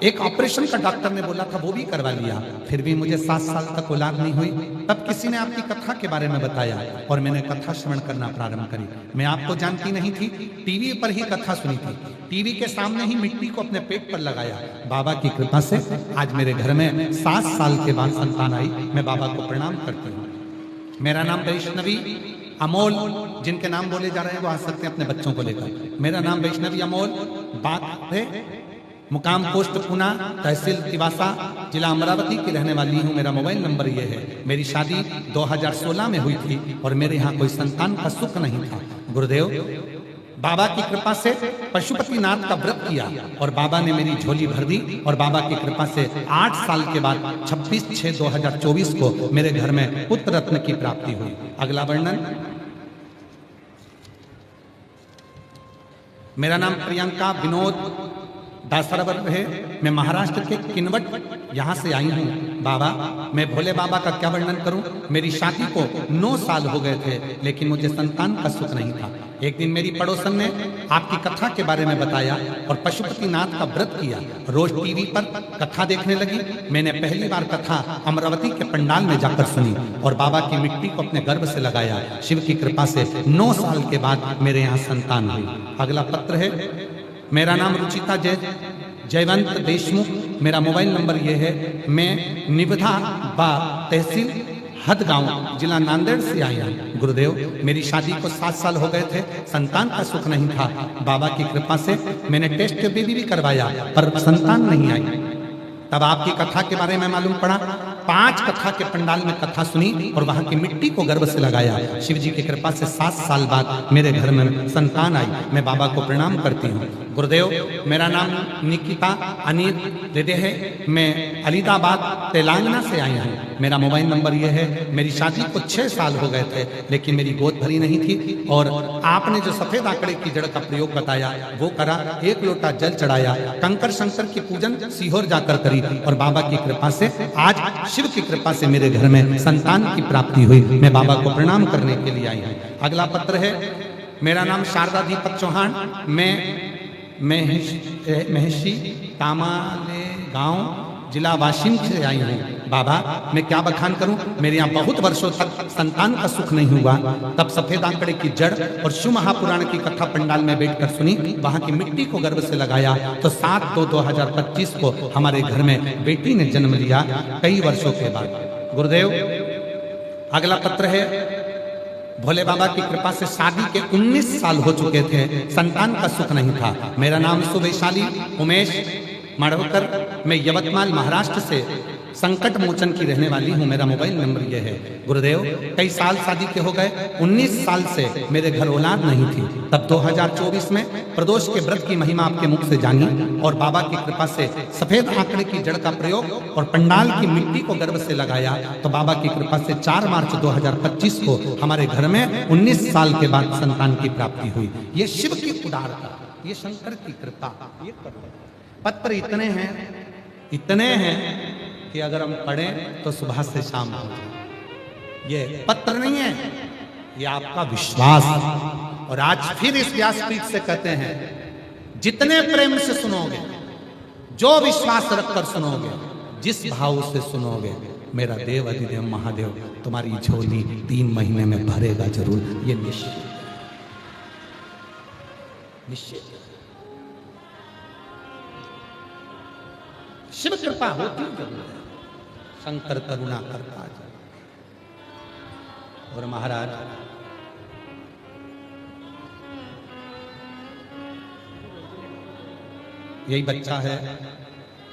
एक ऑपरेशन का डॉक्टर ने बोला था वो भी करवा लिया, फिर भी मुझे 7 साल तक औलाद नहीं हुई। तब किसी ने आपकी कथा के बारे में बताया और मैंने कथा श्रवण करना प्रारंभ करी। मैं आपको जानती नहीं थी, टीवी पर ही कथा सुनी थी। टीवी के सामने ही मिट्टी को अपने पेट पर लगाया। बाबा की कृपा से आज मेरे घर में 7 साल के बाद संतान आई। मैं बाबा को प्रणाम करती हूँ। मेरा नाम वैष्णवी अमोल, जिनके नाम बोले जा रहे हैं वो आ सकते हैं अपने बच्चों को लेकर। मेरा नाम वैष्णवी अमोल, बात है मुकाम पोस्ट पुना, तहसील तिवासा, जिला अमरावती की रहने वाली हूँ। मेरा मोबाइल नंबर ये है। मेरी शादी 2016 में हुई थी और मेरे यहाँ कोई संतान का सुख नहीं था। गुरुदेव, बाबा की कृपा से पशुपतिनाथ का व्रत किया और बाबा ने मेरी झोली भर दी। और बाबा की कृपा से 8 साल के बाद 26/6/2024 को मेरे घर में पुत्र रत्न की प्राप्ति हुई। अगला वर्णन। मेरा नाम प्रियंका विनोद दासरवर है। मैं महाराष्ट्र के किनवट यहाँ से आई हूँ। बाबा, मैं भोले बाबा का क्या वर्णन करूँ। मेरी शादी को 9 साल हो गए थे, लेकिन मुझे संतान का सुख नहीं था। एक दिन मेरी पड़ोसन ने आपकी कथा के बारे में बताया और पशुपतिनाथ का व्रत किया। रोज टीवी पर कथा देखने लगी। मैंने पहली बार कथा अमरावती के पंडाल में जाकर सुनी और बाबा की मिट्टी को अपने गर्भ से लगाया। शिव की कृपा से 9 साल के बाद मेरे यहाँ संतान हुई। अगला पत्र है। मेरा नाम रुचिता जयवंत देशमुख। मेरा मोबाइल नंबर ये है। मैं निबधा बा तहसील हदगांव, जिला नांदेड़ से आई हूँ। गुरुदेव, मेरी शादी को 7 साल हो गए थे, संतान का सुख नहीं था। बाबा की कृपा से मैंने टेस्ट बेबी भी करवाया पर संतान नहीं आई। तब आपकी कथा के बारे में मालूम पड़ा। 5 कथा के पंडाल में कथा सुनी और वहां की मिट्टी को गर्भ से लगाया। शिव जी की कृपा से 7 साल बाद मेरे घर में संतान आई। मैं बाबा को प्रणाम करती हूँ। गुरुदेव, मेरा नाम निकिता अनिल रेडे है। मैं अलीदाबाद तेलंगाना से आई हूँ। मेरा मोबाइल नंबर ये है। मेरी शादी को 6 साल हो गए थे, लेकिन मेरी गोद भरी नहीं थी, और आपने जो सफेद आंकड़े की जड़ का प्रयोग बताया वो करा, 1 लोटा जल चढ़ाया, कंकर शंकर की पूजन सीहोर जाकर करी, और बाबा की कृपा से आज शिव की कृपा से मेरे घर में संतान की प्राप्ति हुई। मैं बाबा को प्रणाम करने के लिए आई हूँ। अगला पत्र है, मेरा नाम शारदा दीपक चौहान, मैं महर्षि तामाले गांव जिला वाशिम से आई हूँ। बाबा मैं क्या बखान करूं, मेरे यहाँ बहुत वर्षों तक संतान का सुख नहीं हुआ। तब सफेद आंकड़े की जड़ और शिव महापुराण की कथा पंडाल में बैठकर सुनी, वहां की मिट्टी को गर्भ से लगाया तो 7/2/2025 को हमारे घर में बेटी ने जन्म लिया, कई वर्षों के बाद। गुरुदेव अगला पत्र है, भोले बाबा की कृपा से शादी के 19 साल हो चुके थे, संतान का सुख नहीं था। मेरा नाम सुवैशाली उमेश माड़वकर, मैं यवतमाल महाराष्ट्र से संकट मोचन की रहने वाली हूँ। मेरा मोबाइल नंबर ये है। गुरुदेव कई साल शादी के हो गए, 19 साल से मेरे घर औलाद नहीं थी। तब 2024 में प्रदोष के व्रत की महिमा आपके मुख से जानी, और बाबा की कृपा से सफेद आंकड़े की जड़ का प्रयोग और पंडाल की मिट्टी को गर्भ से लगाया, तो बाबा की कृपा से 4 मार्च 2025 को हमारे घर में 19 साल के बाद संतान की प्राप्ति हुई। ये शिव की उदारता, ये शंकर की कृपा। ये पत्र इतने हैं कि अगर हम पढ़ें तो सुबह से शाम हो जाए। ये पत्र नहीं है, ये आपका विश्वास। और आज फिर इस व्यासपीठ से कहते हैं, जितने प्रेम से सुनोगे, जो विश्वास रखकर सुनोगे, जिस भाव से सुनोगे, मेरा देव अधिदेव महादेव तुम्हारी झोली 3 महीने में भरेगा जरूर। ये निश्चित निश्चित शिव कृपा होती जरूर है, शंकर करुणा करता है। और महाराज यही बच्चा है,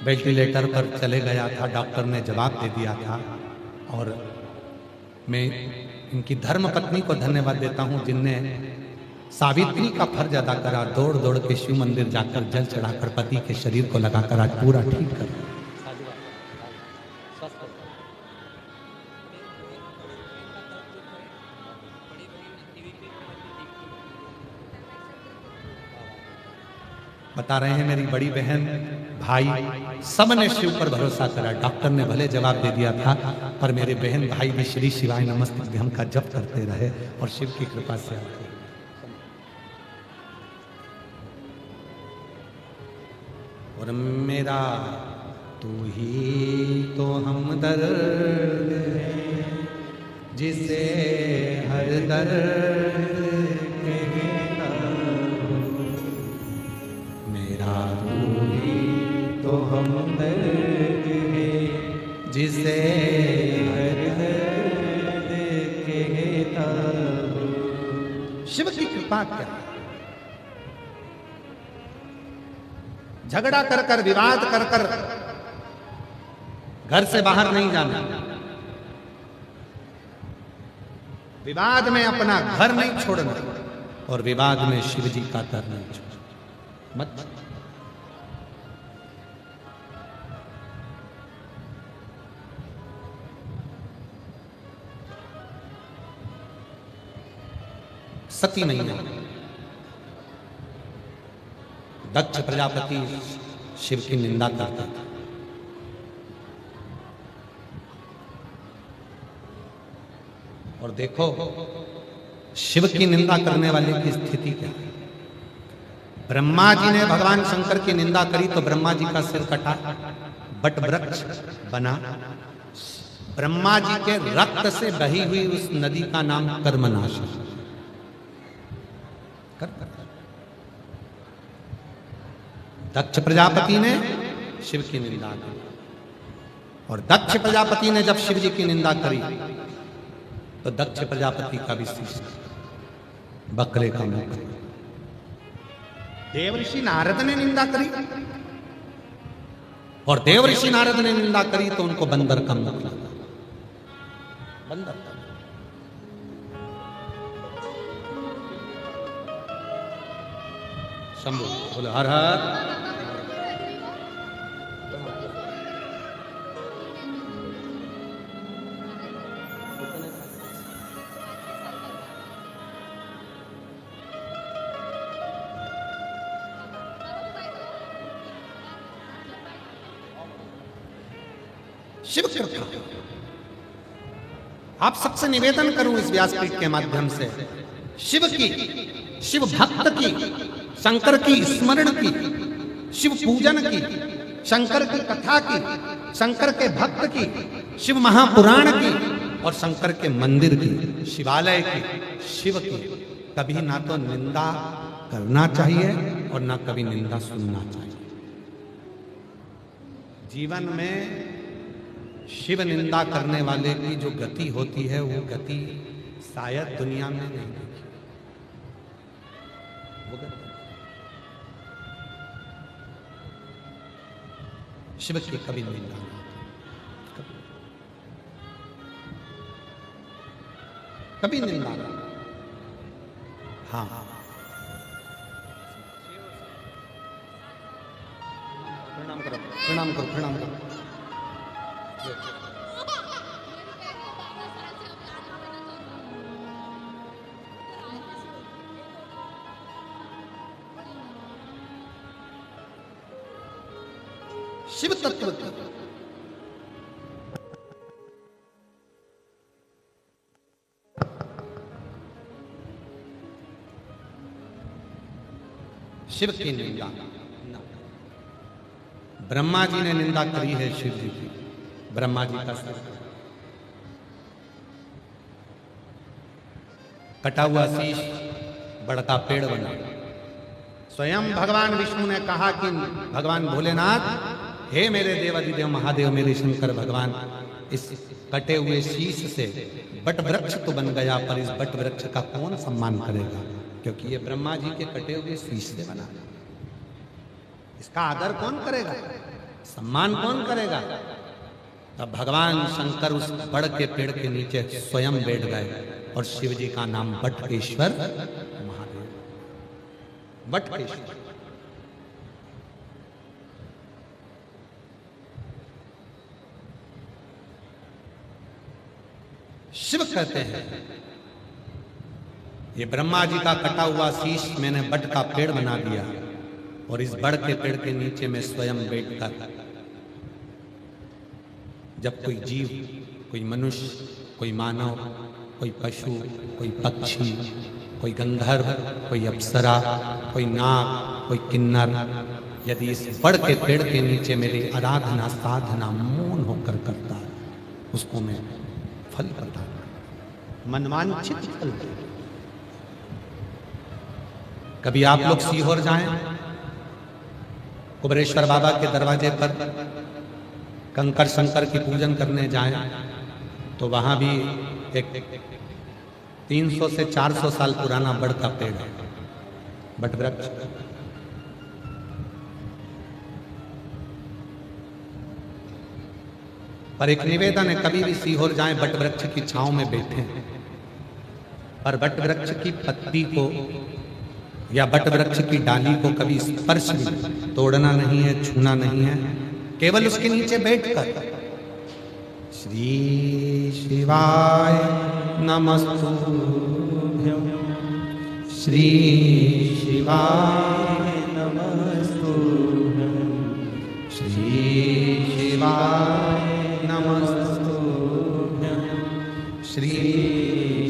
वेंटिलेटर पर चले गया था, डॉक्टर ने जवाब दे दिया था। और मैं इनकी धर्म पत्नी को धन्यवाद देता हूं, जिनने सावित्री का फर्ज अदा करा, दौड़ दौड़ के शिव मंदिर जाकर जल चढ़ाकर पति के शरीर को लगाकर आज पूरा ठीक कर। बता रहे हैं मेरी बड़ी बहन भाई सब ने शिव पर भरोसा करा। डॉक्टर ने भले जवाब दे दिया था, पर मेरे बहन भाई भी श्री शिवाय नमस्तुभ्यं का जप करते रहे और शिव की कृपा से आते। और मेरा तू ही तो हमदर्द है, जिसे हर दर्द कहता हूँ। मेरा तू ही तो हमदर्द है, जिसे हर दर्द कहता हूँ। शिव की कृपा क्या है? झगड़ा कर कर, विवाद कर कर घर से बाहर नहीं जाना, विवाद में अपना घर नहीं छोड़ना, और विवाद में शिव जी का दर नहीं छोड़ना। मत सती नहीं है। दक्ष प्रजापति शिव की निंदा करता था। और देखो शिव की निंदा करने वाले की स्थिति क्या है। ब्रह्मा जी ने भगवान शंकर की निंदा करी तो ब्रह्मा जी का सिर कटा, बट वृक्ष बना। ब्रह्मा जी के रक्त से बही हुई उस नदी का नाम कर्मनाश। दक्ष प्रजापति ने शिव की निंदा की, और दक्ष प्रजापति ने जब शिव जी की निंदा करी तो दक्ष प्रजापति का भी शीश बकरे का मुंह कर। देवऋषि नारद ने निंदा करी, और देवऋषि नारद ने निंदा करी तो उनको बंदर का मुख लगा। बंदर का शंभु बोले हर हर। शिव कृपा। आप सबसे निवेदन करूं इस व्यासपीठ के माध्यम से, शिव की, शिव भक्त की, शंकर की स्मरण की, शिव पूजन की, शंकर की कथा की, शंकर के भक्त की, शिव महापुराण की और शंकर के मंदिर की, शिवालय की, शिव की कभी ना तो निंदा करना चाहिए और ना कभी निंदा सुनना चाहिए। जीवन में शिव निंदा करने वाले की जो गति होती है वो गति शायद दुनिया में नहीं देखी। वो गति शिव की कभी निंदा ना, कभी निंदा ना। हाँ, प्रणाम करो, प्रणाम करो, प्रणाम करो। शिव तत्व की शिव की निंदा न। ब्रह्मा जी ने निंदा करी है शिव जी की, ब्रह्मा जी का सर कटा हुआ शीश बड़का पेड़ बना। स्वयं भगवान विष्णु ने कहा कि भगवान भोलेनाथ, हे मेरे देवाधिदेव महादेव, मेरे शंकर भगवान, इस कटे हुए शीश से बट वृक्ष तो बन गया, पर इस बट वृक्ष का कौन सम्मान करेगा, क्योंकि ये ब्रह्मा जी के कटे हुए शीश से बना। इसका आदर कौन करेगा, सम्मान कौन करेगा? तब भगवान शंकर उस बड़ के पेड़ के नीचे स्वयं बैठ गए और शिव जी का नाम बटकेश्वर महादेव, बटकेश्वर। शिव कहते हैं ये ब्रह्मा जी का कटा हुआ शीश मैंने बट का पेड़ बना दिया और इस बड़ के पेड़ के नीचे में स्वयं बैठकर जब कोई जीव, कोई मनुष्य, कोई मानव, कोई पशु, कोई पक्षी, कोई गंधर्व, कोई अप्सरा, कोई नाग, कोई किन्नर, यदि इस बड़ के पेड़ के नीचे मेरी आराधना साधना मौन होकर करता है, उसको मैं फल प्रदान, मनवांछित फल। कभी आप लोग सीहोर जाएं, कुबरेश्वर बाबा के दरवाजे पर कंकर शंकर की पूजन करने जाएं, तो वहां भी एक 300 से 400 साल पुराना बड़ का पेड़ है, बट वृक्ष। पर एक निवेदन है, कभी भी सीहोर जाएं, बट वृक्ष की छांव में बैठे, पर बट वृक्ष की पत्ती को या बट वृक्ष की डाली को कभी स्पर्श भी, तोड़ना नहीं है, छूना नहीं है, केवल उसके नीचे बैठकर श्री शिवाय नमस्तुभ्यं, श्री शिवाय नमस्तुभ्यं, श्री शिवाय नमस्तुभ्यं, श्री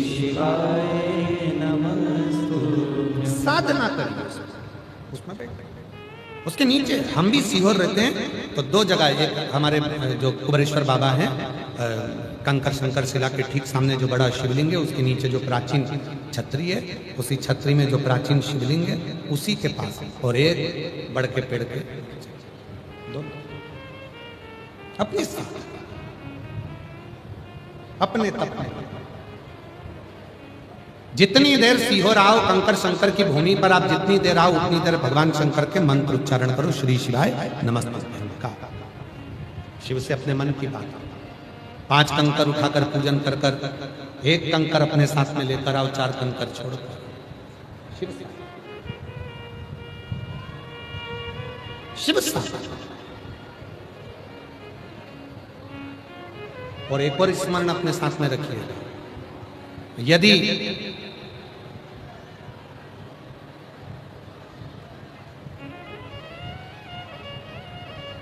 शिवाय नमस्तुभ्यं। साधना करिए उसमें बैठ, उसके नीचे। हम भी सीहोर रहते हैं तो दो जगह, एक हमारे जो कुबरेश्वर बाबा हैं कंकर शंकर शिला के ठीक सामने जो बड़ा शिवलिंग है, उसके नीचे जो प्राचीन छतरी है, उसी छतरी में जो प्राचीन शिवलिंग है उसी के पास, और एक बड़ के पेड़ के दो अपने साथ, अपने तपने। जितनी देर सीहोर आओ कंकर शंकर की भूमि पर, आप जितनी देर आओ उतनी देर भगवान शंकर के मंत्र उच्चारण करो, श्री शिवाय नमस्तुभ्यं का। शिव से अपने मन की बात, 5 कंकर उठाकर पूजन कर कर, 1 कंकर अपने साथ में लेकर आओ, 4 कंकर छोड़कर शिव से, शिव से। और एक और स्मरण अपने साथ में रखिएगा, यदि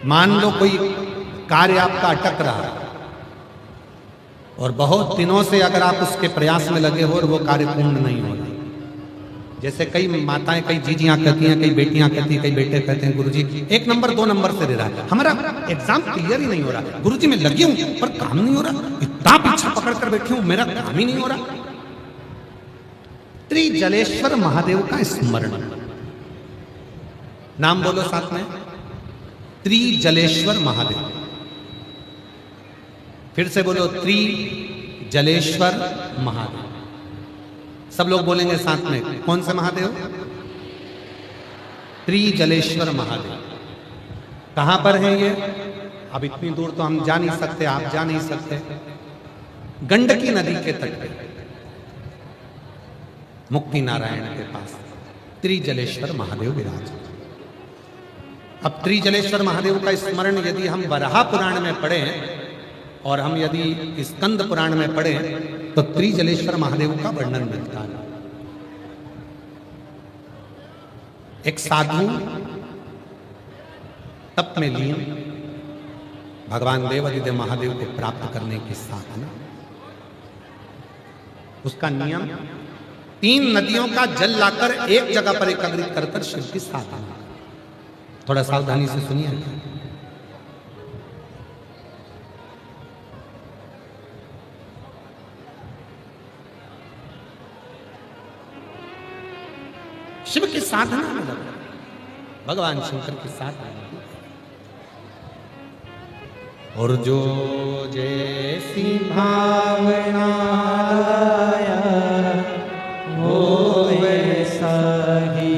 मान लो कोई कार्य आपका अटक रहा है, और बहुत दिनों से अगर आप उसके प्रयास में लगे हो और वो कार्य पूर्ण नहीं हो रहा, जैसे कई माताएं, कई जीजियां कहती हैं, कई बेटियां कहती हैं, कई बेटे कहते हैं, गुरुजी 1 नंबर 2 नंबर से दे रहा है, हमारा एग्जाम क्लियर ही नहीं हो रहा, गुरुजी मैं लगी हूं पर काम नहीं हो रहा, इतना पीछा पकड़ कर बैठी हूं, मेरा काम ही नहीं हो रहा। त्रिजलेश्वर महादेव का स्मरण, नाम बोलो साथ में, त्रिजलेश्वर महादेव। फिर से बोलो, त्रिजलेश्वर महादेव। सब लोग बोलेंगे साथ में, कौन से महादेव? त्रिजलेश्वर महादेव। कहां पर है ये? अब इतनी दूर तो हम जा नहीं सकते, आप जा नहीं सकते। गंडकी नदी के तट पे, मुक्ति नारायण के पास त्रिजलेश्वर महादेव विराज। अब त्रिजलेश्वर महादेव का स्मरण यदि हम वराह पुराण में पढ़े और हम यदि स्कंद पुराण में पढ़े तो त्रिजलेश्वर महादेव का वर्णन मिलता है। एक साधु तप में लीन, भगवान देवादिदेव महादेव को प्राप्त करने की साधना। उसका नियम 3 नदियों का जल लाकर एक जगह पर एकत्रित कर शिव की साधना। थोड़ा सावधानी से सुनिए। शिव की साधना में लगा, भगवान शंकर की साधना में। और जो जैसी भावना लाया
वो वैसा ही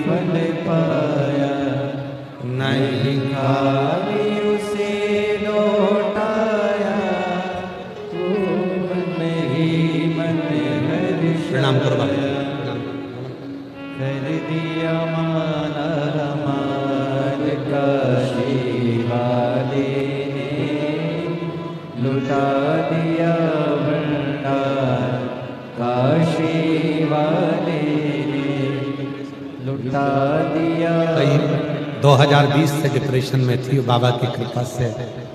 फल पाया,
नहीं
खाली उसे लौटाया, वो मन ही मन हर्ष
प्रणाम करो बाबा।
कर दिया माला माल काशी वाले ने, लुटा दिया भंडार काशी वाले ने, लुटा दिया।
2020 से डिप्रेशन में थी, बाबा की कृपा से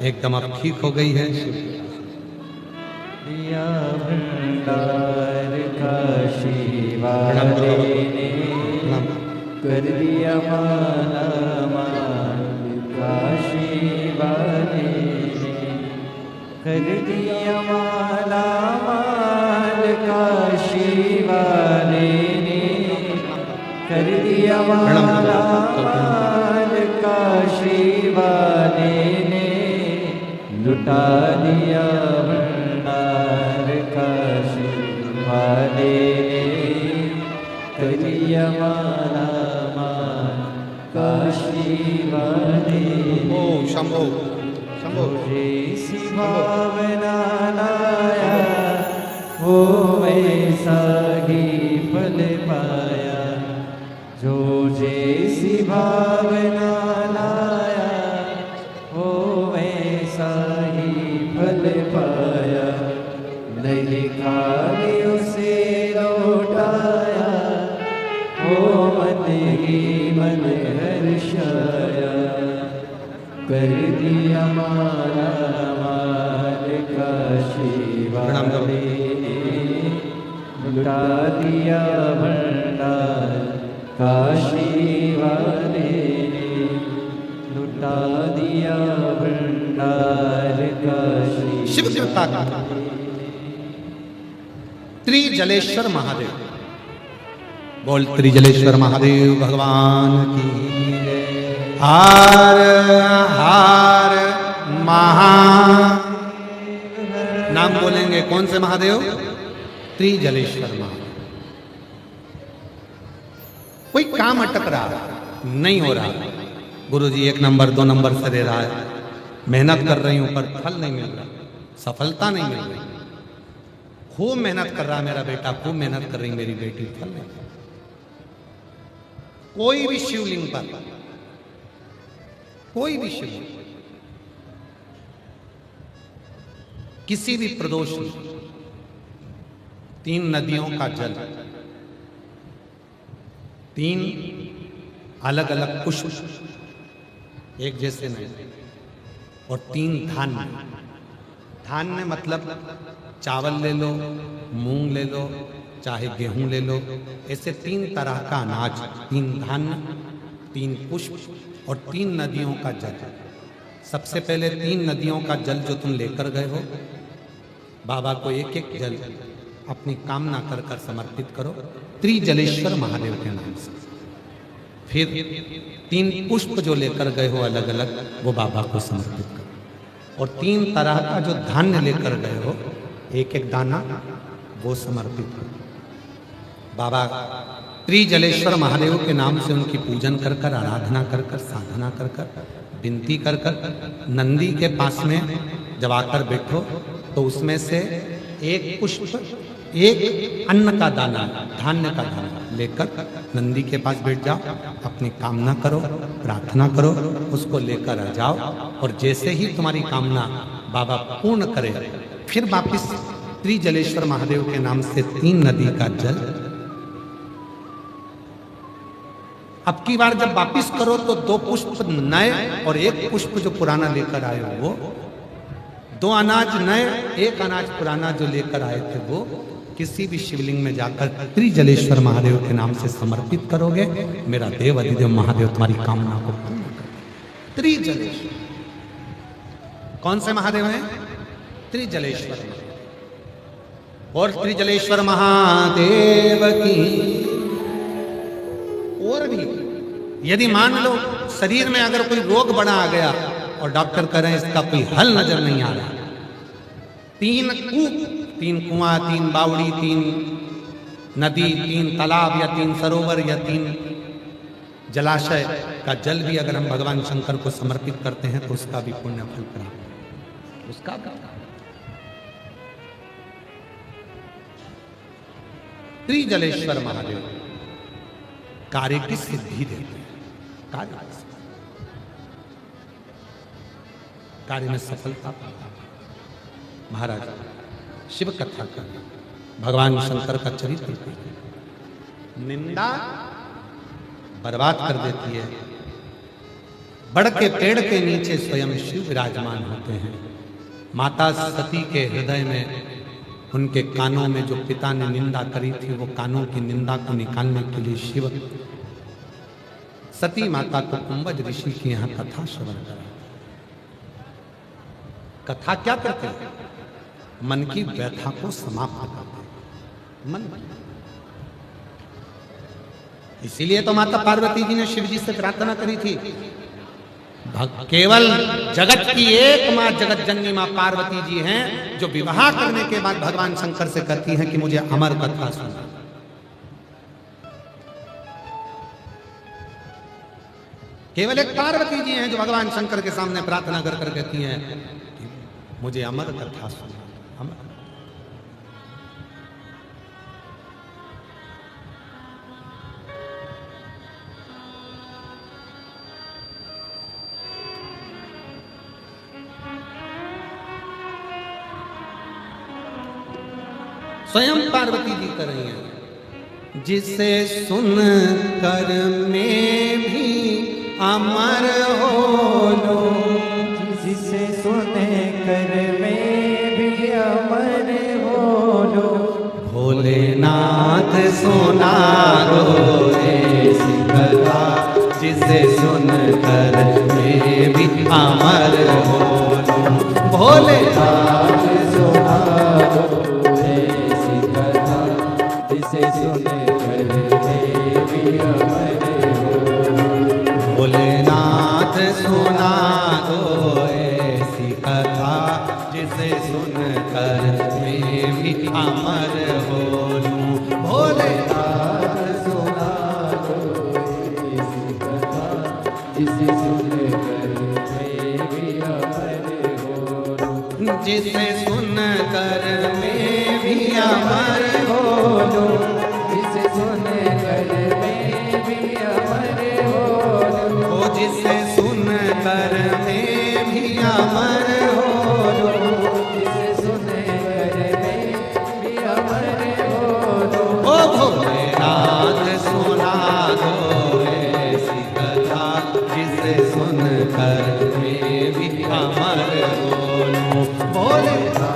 एकदम अब ठीक हो गई है।
दिया भंडार काशी वाले ने, कर दिया माला माल काशी वाले ने, कर दिया माला माल काशी वाले ने, कर दिया माला माल काशी वाले ने, लुटा दिया भंडार काशी वाले ने, कर दिया माला माल काशी वाले ने।
ओ शंभो शंभो।
जैसी भावना लाया वो वैसा ही फल पाया, जो जैसी भावना लाया वो वैसा ही फल पाया, नहीं खाली उसे लौटाया, वो मन ही मन हर्षाया, कर दिया माला माल काशी वाले ने, लुटा दिया भंडार काशी वाले ने, लुटा दिया भंडार काशी।
शिव कृपा का त्रिजलेश्वर महादेव। बोल त्रिजलेश्वर महादेव भगवान की। हार हार महा, नाम बोलेंगे कौन से महादेव? त्रिजलेश्वर महादेव। कोई काम अटक रहा, नहीं हो रहा, गुरुजी 1 नंबर 2 नंबर से दे रहा है, मेहनत कर रही हूं पर फल नहीं मिल रहा, सफलता नहीं मिल रही। खूब मेहनत कर रहा मेरा बेटा, खूब मेहनत कर रही मेरी बेटी, फल नहीं। कोई भी शिवलिंग पर, कोई भी शिवलिंग, किसी भी प्रदोष में 3 नदियों का जल, 3 अलग अलग पुष्प एक जैसे नहीं, और 3 धान्य, धान्य मतलब चावल ले लो, मूंग ले लो, चाहे गेहूं ले लो। ऐसे 3 तरह का अनाज, 3 धान्य, 3 पुष्प और 3 नदियों का जल। सबसे पहले 3 नदियों का जल जो तुम लेकर गए हो, बाबा को एक एक जल अपनी कामना कर कर समर्पित करो त्रिजलेश्वर महादेव के नाम से। फिर 3 पुष्प जो लेकर गए हो अलग अलग, वो बाबा को समर्पित करो। और 3 तरह का जो धान्य लेकर गए हो, एक एक दाना, वो समर्पित करो। बाबा त्रिजलेश्वर महादेव के नाम से उनकी पूजन कर कर, आराधना कर कर, साधना कर कर, विनती कर कर, नंदी के पास में जब आकर बैठो तो उसमें से एक पुष्प, एक अन्न का दाना, धान्य का दाना लेकर नंदी के पास बैठ जाओ, अपनी कामना करो, प्रार्थना करो, उसको लेकर आ जाओ। और जैसे ही तुम्हारी कामना बाबा पूर्ण करे, फिर वापिस त्रिजलेश्वर महादेव के नाम से 3 नदी का जल। अब की बार जब वापिस करो तो 2 पुष्प नए और 1 पुष्प जो पुराना लेकर आए हो वो, 2 अनाज नए, 1 अनाज पुराना जो लेकर आए थे वो किसी भी शिवलिंग में जाकर त्रिजलेश्वर महादेव के नाम से समर्पित करोगे, मेरा देव अधिदेव महादेव तुम्हारी कामना को पूर्ण करेंगे। त्रिजलेश्वर कौन से महादेव हैं? त्रिजलेश्वर। और त्रिजलेश्वर महादेव की। और भी यदि मान लो शरीर में अगर कोई रोग बड़ा आ गया और डॉक्टर कह रहे हैं इसका कोई हल नजर नहीं आ रहा, 3 कुआं, 3 बावड़ी, 3 नदी, 3 तालाब या 3 सरोवर या 3 जलाशय का जल भी अगर हम भगवान शंकर को समर्पित करते हैं तो उसका भी पुण्य फल प्राप्त, उसका भी। त्रिजलेश्वर महादेव कार्य की सिद्धि देते हैं, कार्य में सफलता। महाराज शिव कथा का भगवान शंकर का चरित्र निंदा बर्बाद कर देती है। बड़ के पेड़ के नीचे स्वयं शिव विराजमान होते हैं। माता सती के हृदय में, उनके कानों में जो पिता ने निंदा करी थी, वो कानों की निंदा को निकालने के लिए शिव सती माता को कुंभज ऋषि की यहां कथा श्रवण करा। कथा क्या करते हैं? मन की व्यथा को समाप्त करते हैं। मन, इसीलिए तो माता पार्वती जी ने शिव जी से प्रार्थना करी थी, केवल जगत की एक मां जगत जननी मां पार्वती जी हैं जो विवाह करने के बाद भगवान शंकर से कहती हैं कि मुझे अमर कथा सुना। केवल एक पार्वती जी हैं जो भगवान शंकर के सामने प्रार्थना कर कर कहती हैं कि मुझे अमर कथा सुना। अमर स्वयं पार्वती जी कर रही हैं, जिसे सुन कर मैं भी अमर हो लो,
जिसे सुने कर मैं भी अमर हो लो,
भोलेनाथ सुना दो ऐसी कथा, जिसे सुन कर मैं भी अमर हो लो, भोलेनाथ
सुना दो ऐसी कथा, जिसे सुने कर मैं भी अमर हो लो,
भोलेनाथ सुना दो ऐसी कथा, जिसे सुन कर मैं भी अमर हो लूं, भोलेनाथ
सुना दो ऐसी कथा, जिसे सुन कर मैं भी अमर हो लो,
जिसे सुन कर मैं भी अमर हो लूं,
जिसे सुन कर मैं भी अमर हो लो,
ओ जिसे सुन कर मैं भी अमर हो लूं,
जिसे सुन कर मैं भी अमर हो लो,
ओ भोलेनाथ सुना दो ऐसी कथा, जिसे सुन कर मैं भी अमर हो लूं, भोलेनाथ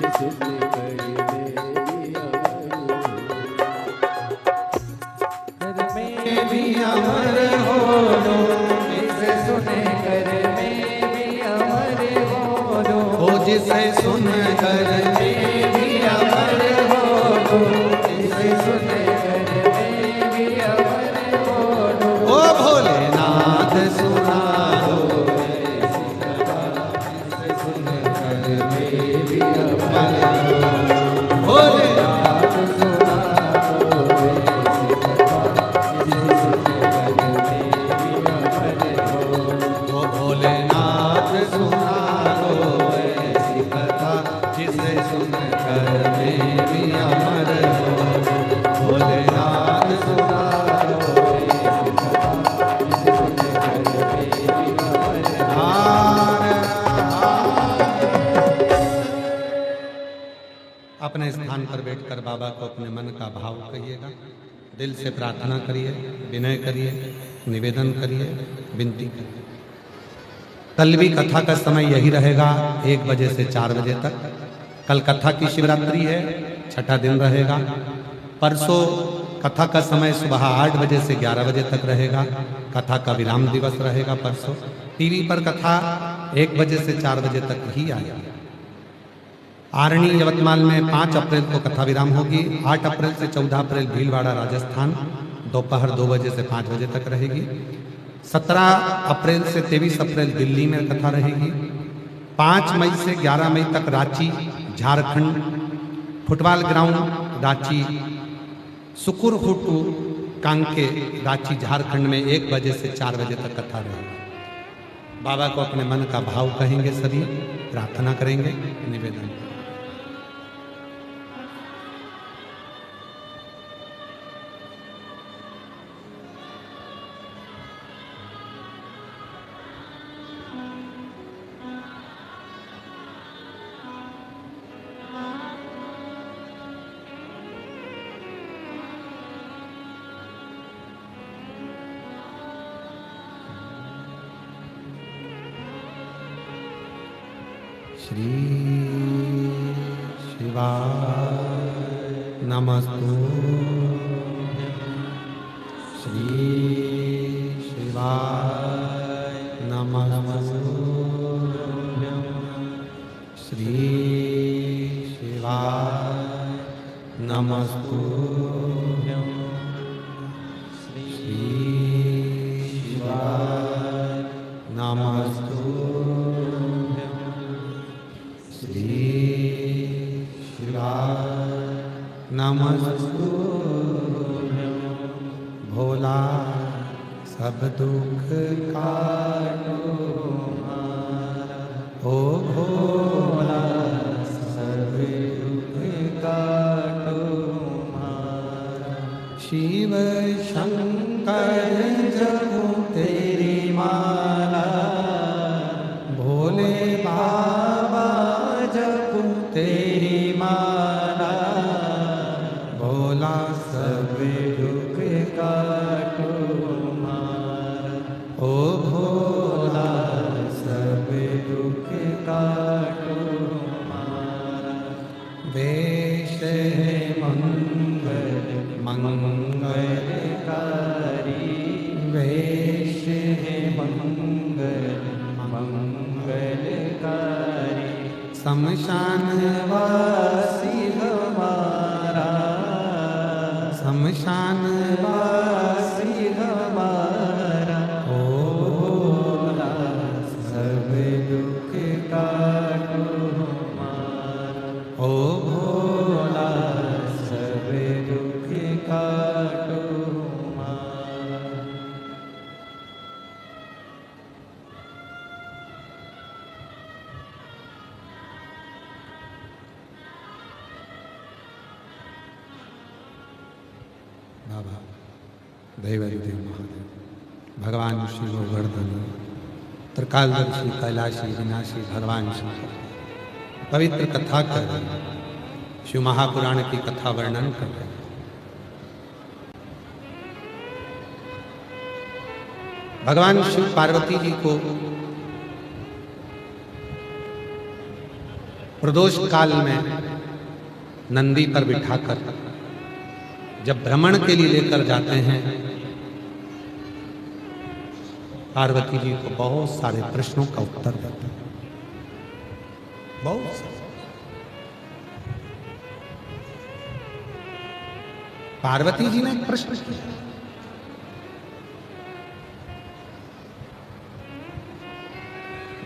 सुन कर मैं भी अमर हो लो, जिसे सुन कर मैं भी अमर हो लो,
ओ जिसे सुन कर
मैं भी अमर हो लो, जिसे सुन कर मैं भी अमर हो लो।
ओ भोलेनाथ सुना लो, भोलेनाथ
सुना
ओ भोलेनाथ सुना लो ऐसी कथा, जिसे सुन कर मैं भी अमर हो। भोलेनाथ सुना लो ऐसी कथा, जिसे सुन कर मैं भी अमर हो। अपने स्थान पर बैठकर बाबा को अपने मन का भाव कहिएगा, दिल से प्रार्थना करिए, विनय करिए, निवेदन करिए, विनती करिए। कल भी कथा का समय यही रहेगा 1 बजे से 4 बजे तक। कल कथा की शिवरात्रि है, छठा दिन रहेगा। परसों कथा का समय सुबह 8 बजे से 11 बजे तक रहेगा। कथा का विराम दिवस रहेगा परसों। टीवी पर कथा 1 बजे से 4 बजे तक ही आएगी। आरणी यवतमाल में 5 अप्रैल को कथा विराम होगी। 8 अप्रैल से 14 अप्रैल भीलवाड़ा राजस्थान दोपहर 2 बजे से 5 बजे तक रहेगी। 17 अप्रैल से 23 अप्रैल दिल्ली में कथा रहेगी। 5 मई से 11 मई तक रांची झारखंड, फुटबॉल ग्राउंड रांची, सुकुरहुटू कांके रांची झारखंड में 1 बजे से 4 बजे तक कथा रहेगी। बाबा को अपने मन का भाव कहेंगे, सभी प्रार्थना करेंगे, निवेदन करेंगे। श्री शिवाय नमस्तुभ्यं, श्री शिवाय नमस्तुभ्यं, श्री शिवाय नमस्तुभ्यं, श्री शिवाय नमस्तुभ्यं, श्री शिवाय नमस्तुभ्यं। भोला सब दुख काटो हमारा, ओ भोला सब दुख काटो हमारा। शिव शंकर जपो तेरी माला, भोले बाबा जपो तेरी माला। भोला सब दुख काटो हमारा, ओ भोला सब दुख काटो हमारा। वेश है मंगल मंगलकारी, वेश है मंगल मंगलकारी। शमशान वासी हमारा, शमशान वासी हमारा। ओ भोला सब दुख काटो हमारा, ओ भोला सब दुख काटो हमारा। बाबा दैवदेव महादेव, भगवान शिव गोवर्धन, त्रिकालदर्शी कैलाशी विनाशी भगवान शिव पवित्र कथा कर रहे हैं। शिव महापुराण की कथा वर्णन कर रहे हैं। भगवान शिव पार्वती जी को प्रदोष काल में नंदी पर बिठाकर जब भ्रमण के लिए लेकर जाते हैं, पार्वती जी को बहुत सारे प्रश्नों का उत्तर देते हैं, बहुत सारे। पार्वती जी ने एक प्रश्न किया,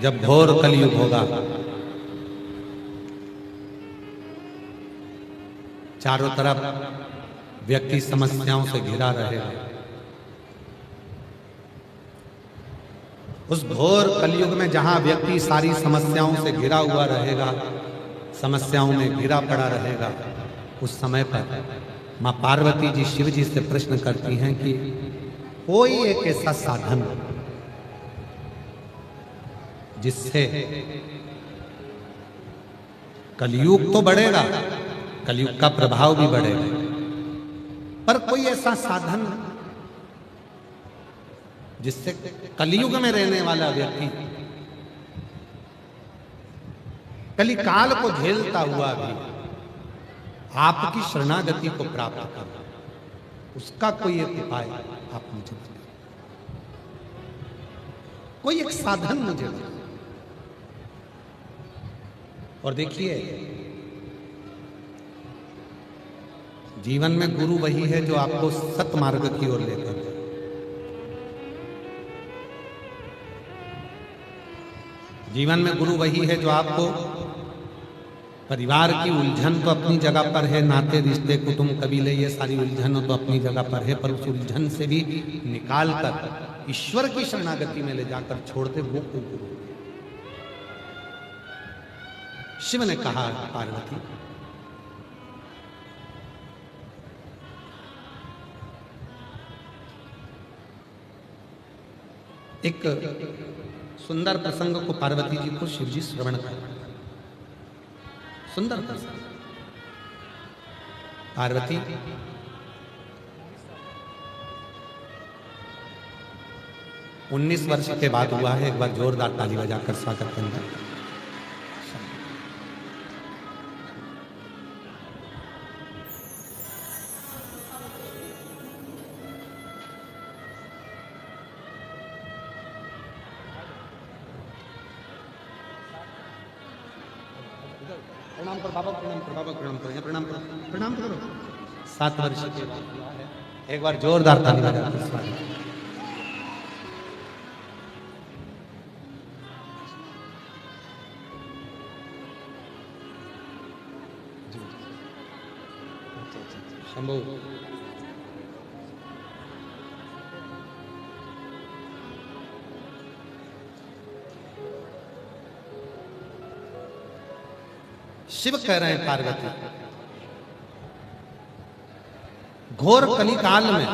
जब घोर कलयुग होगा, चारों तरफ व्यक्ति समस्याओं से घिरा रहेगा, उस घोर कलयुग में जहां व्यक्ति सारी समस्याओं से घिरा हुआ रहेगा, समस्याओं में घिरा पड़ा रहेगा, उस समय पर मां पार्वती जी शिव जी से प्रश्न करती हैं कि कोई एक ऐसा साधन जिससे कलयुग तो बढ़ेगा, कलयुग का प्रभाव भी बढ़ेगा, पर कोई ऐसा साधन जिससे कलयुग में रहने वाला व्यक्ति कलिकाल को झेलता हुआ भी आपकी शरणागति को प्राप्त कर, उसका कोई एक उपाय आप मुझे बताइए, कोई एक साधन मुझे बताइए। और देखिए, जीवन में गुरु वही है जो आपको सतमार्ग की ओर लेकर जाए। जीवन में गुरु वही है जो आपको, परिवार की उलझन तो अपनी जगह पर है, नाते रिश्ते कुटुंब कबीले ये सारी उलझन तो अपनी जगह पर है, पर उस उलझन से भी निकाल कर ईश्वर की शरणागति में ले जाकर छोड़ते वो कोई गुरु। शिव ने कहा, पार्वती एक सुंदर प्रसंग को पार्वती जी को शिव जी श्रवण कर, सुंदर प्रसंग। पार्वती, 19 वर्ष के बाद हुआ है, एक बार जोरदार ताली बजाकर स्वागत करना। प्रणाम करो बाबा, प्रणाम करो बाबा, प्रणाम करो, प्रणाम करो, प्रणाम करो। 7 वर्ष के बाद एक बार जोरदार ताली बजाकर स्वागत। शंभू, शिव कह रहे हैं पार्वती, घोर कलिकाल में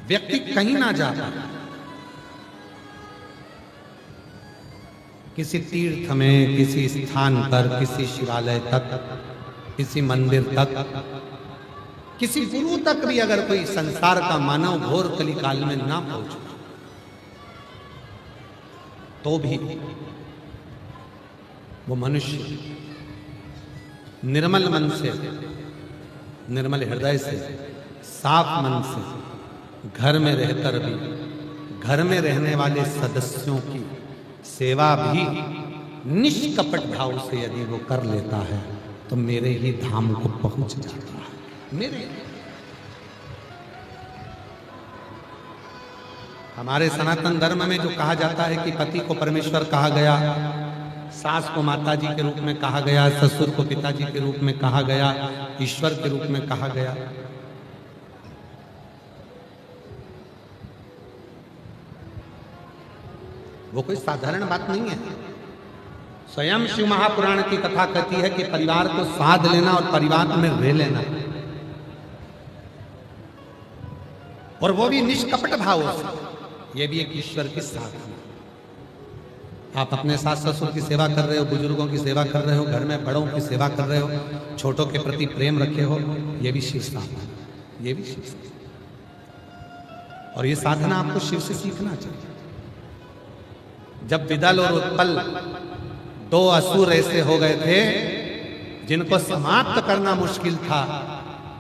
व्यक्ति कहीं ना जा पाए, किसी तीर्थ में, किसी स्थान पर, किसी शिवालय तक, किसी मंदिर तक, किसी गुरु तक भी अगर कोई संसार का मानव घोर कलिकाल में ना पहुंचे तो भी वो मनुष्य निर्मल मन से, निर्मल हृदय से, साफ मन से घर में रहकर भी घर में रहने वाले सदस्यों की सेवा भी निष्कपट भाव से यदि वो कर लेता है तो मेरे ही धाम को पहुंच जाता है। मेरे हमारे सनातन धर्म में जो कहा जाता है कि पति को परमेश्वर कहा गया, सास को माता जी के रूप में कहा गया, ससुर को पिताजी के रूप में कहा गया, ईश्वर के रूप में कहा गया, वो कोई साधारण बात नहीं है। स्वयं शिव महापुराण की कथा कहती है कि परिवार को साध लेना और परिवार में रह लेना, और वो भी निष्कपट भाव से, ये भी एक ईश्वर की साधना। आप अपने सास ससुर की सेवा कर रहे हो, बुजुर्गों की सेवा कर रहे हो, घर में बड़ों की सेवा कर रहे हो, छोटों के प्रति प्रेम रखे हो, ये भी शिव साधना, ये भी शिव साधना। और ये साधना आपको शिव से सीखना चाहिए। जब विदल और उत्पल दो असुर ऐसे हो गए थे जिनको समाप्त करना मुश्किल था,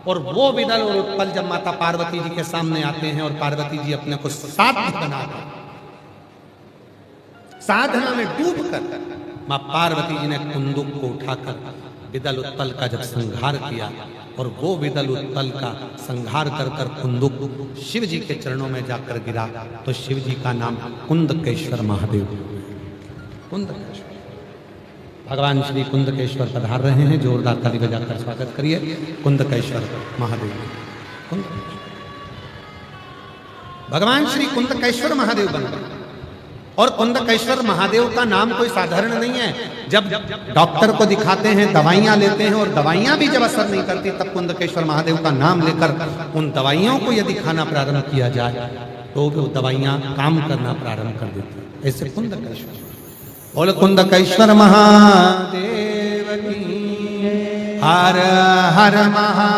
और वो विदल और उत्पल जब माता पार्वती जी के सामने आते हैं और पार्वती जी अपने को साध्य बनाकर साधना में डूबकर मां पार्वती जी ने कुंदुक को उठाकर विदल उत्पल का जब संहार किया, और वो विदल उत्पल का संहार कर कर कुंदुक शिव जी के चरणों में जाकर गिरा, तो शिव जी का नाम कुंदकेश्वर महादेव। कुंदकेश्वर भगवान श्री कुंदकेश्वर पधार रहे हैं, जोरदार ताली बजाकर स्वागत करिए कुंदकेश्वर महादेव। कुंदकेश्वर भगवान श्री कुंदकेश्वर महादेव बन गए। और कुंदकेश्वर महादेव का नाम कोई साधारण नहीं है। जब डॉक्टर को दिखाते हैं, दवाइयां लेते हैं और दवाइयां भी जब असर नहीं करती, तब कुंदकेश्वर महादेव का नाम लेकर उन दवाइयों को यदि खाना प्रारंभ किया जाए तो वो दवाइयां काम करना प्रारंभ कर देती है। ऐसे कुंदकेश्वर बोल कुंदकेश्वर महादेव की हर हर महा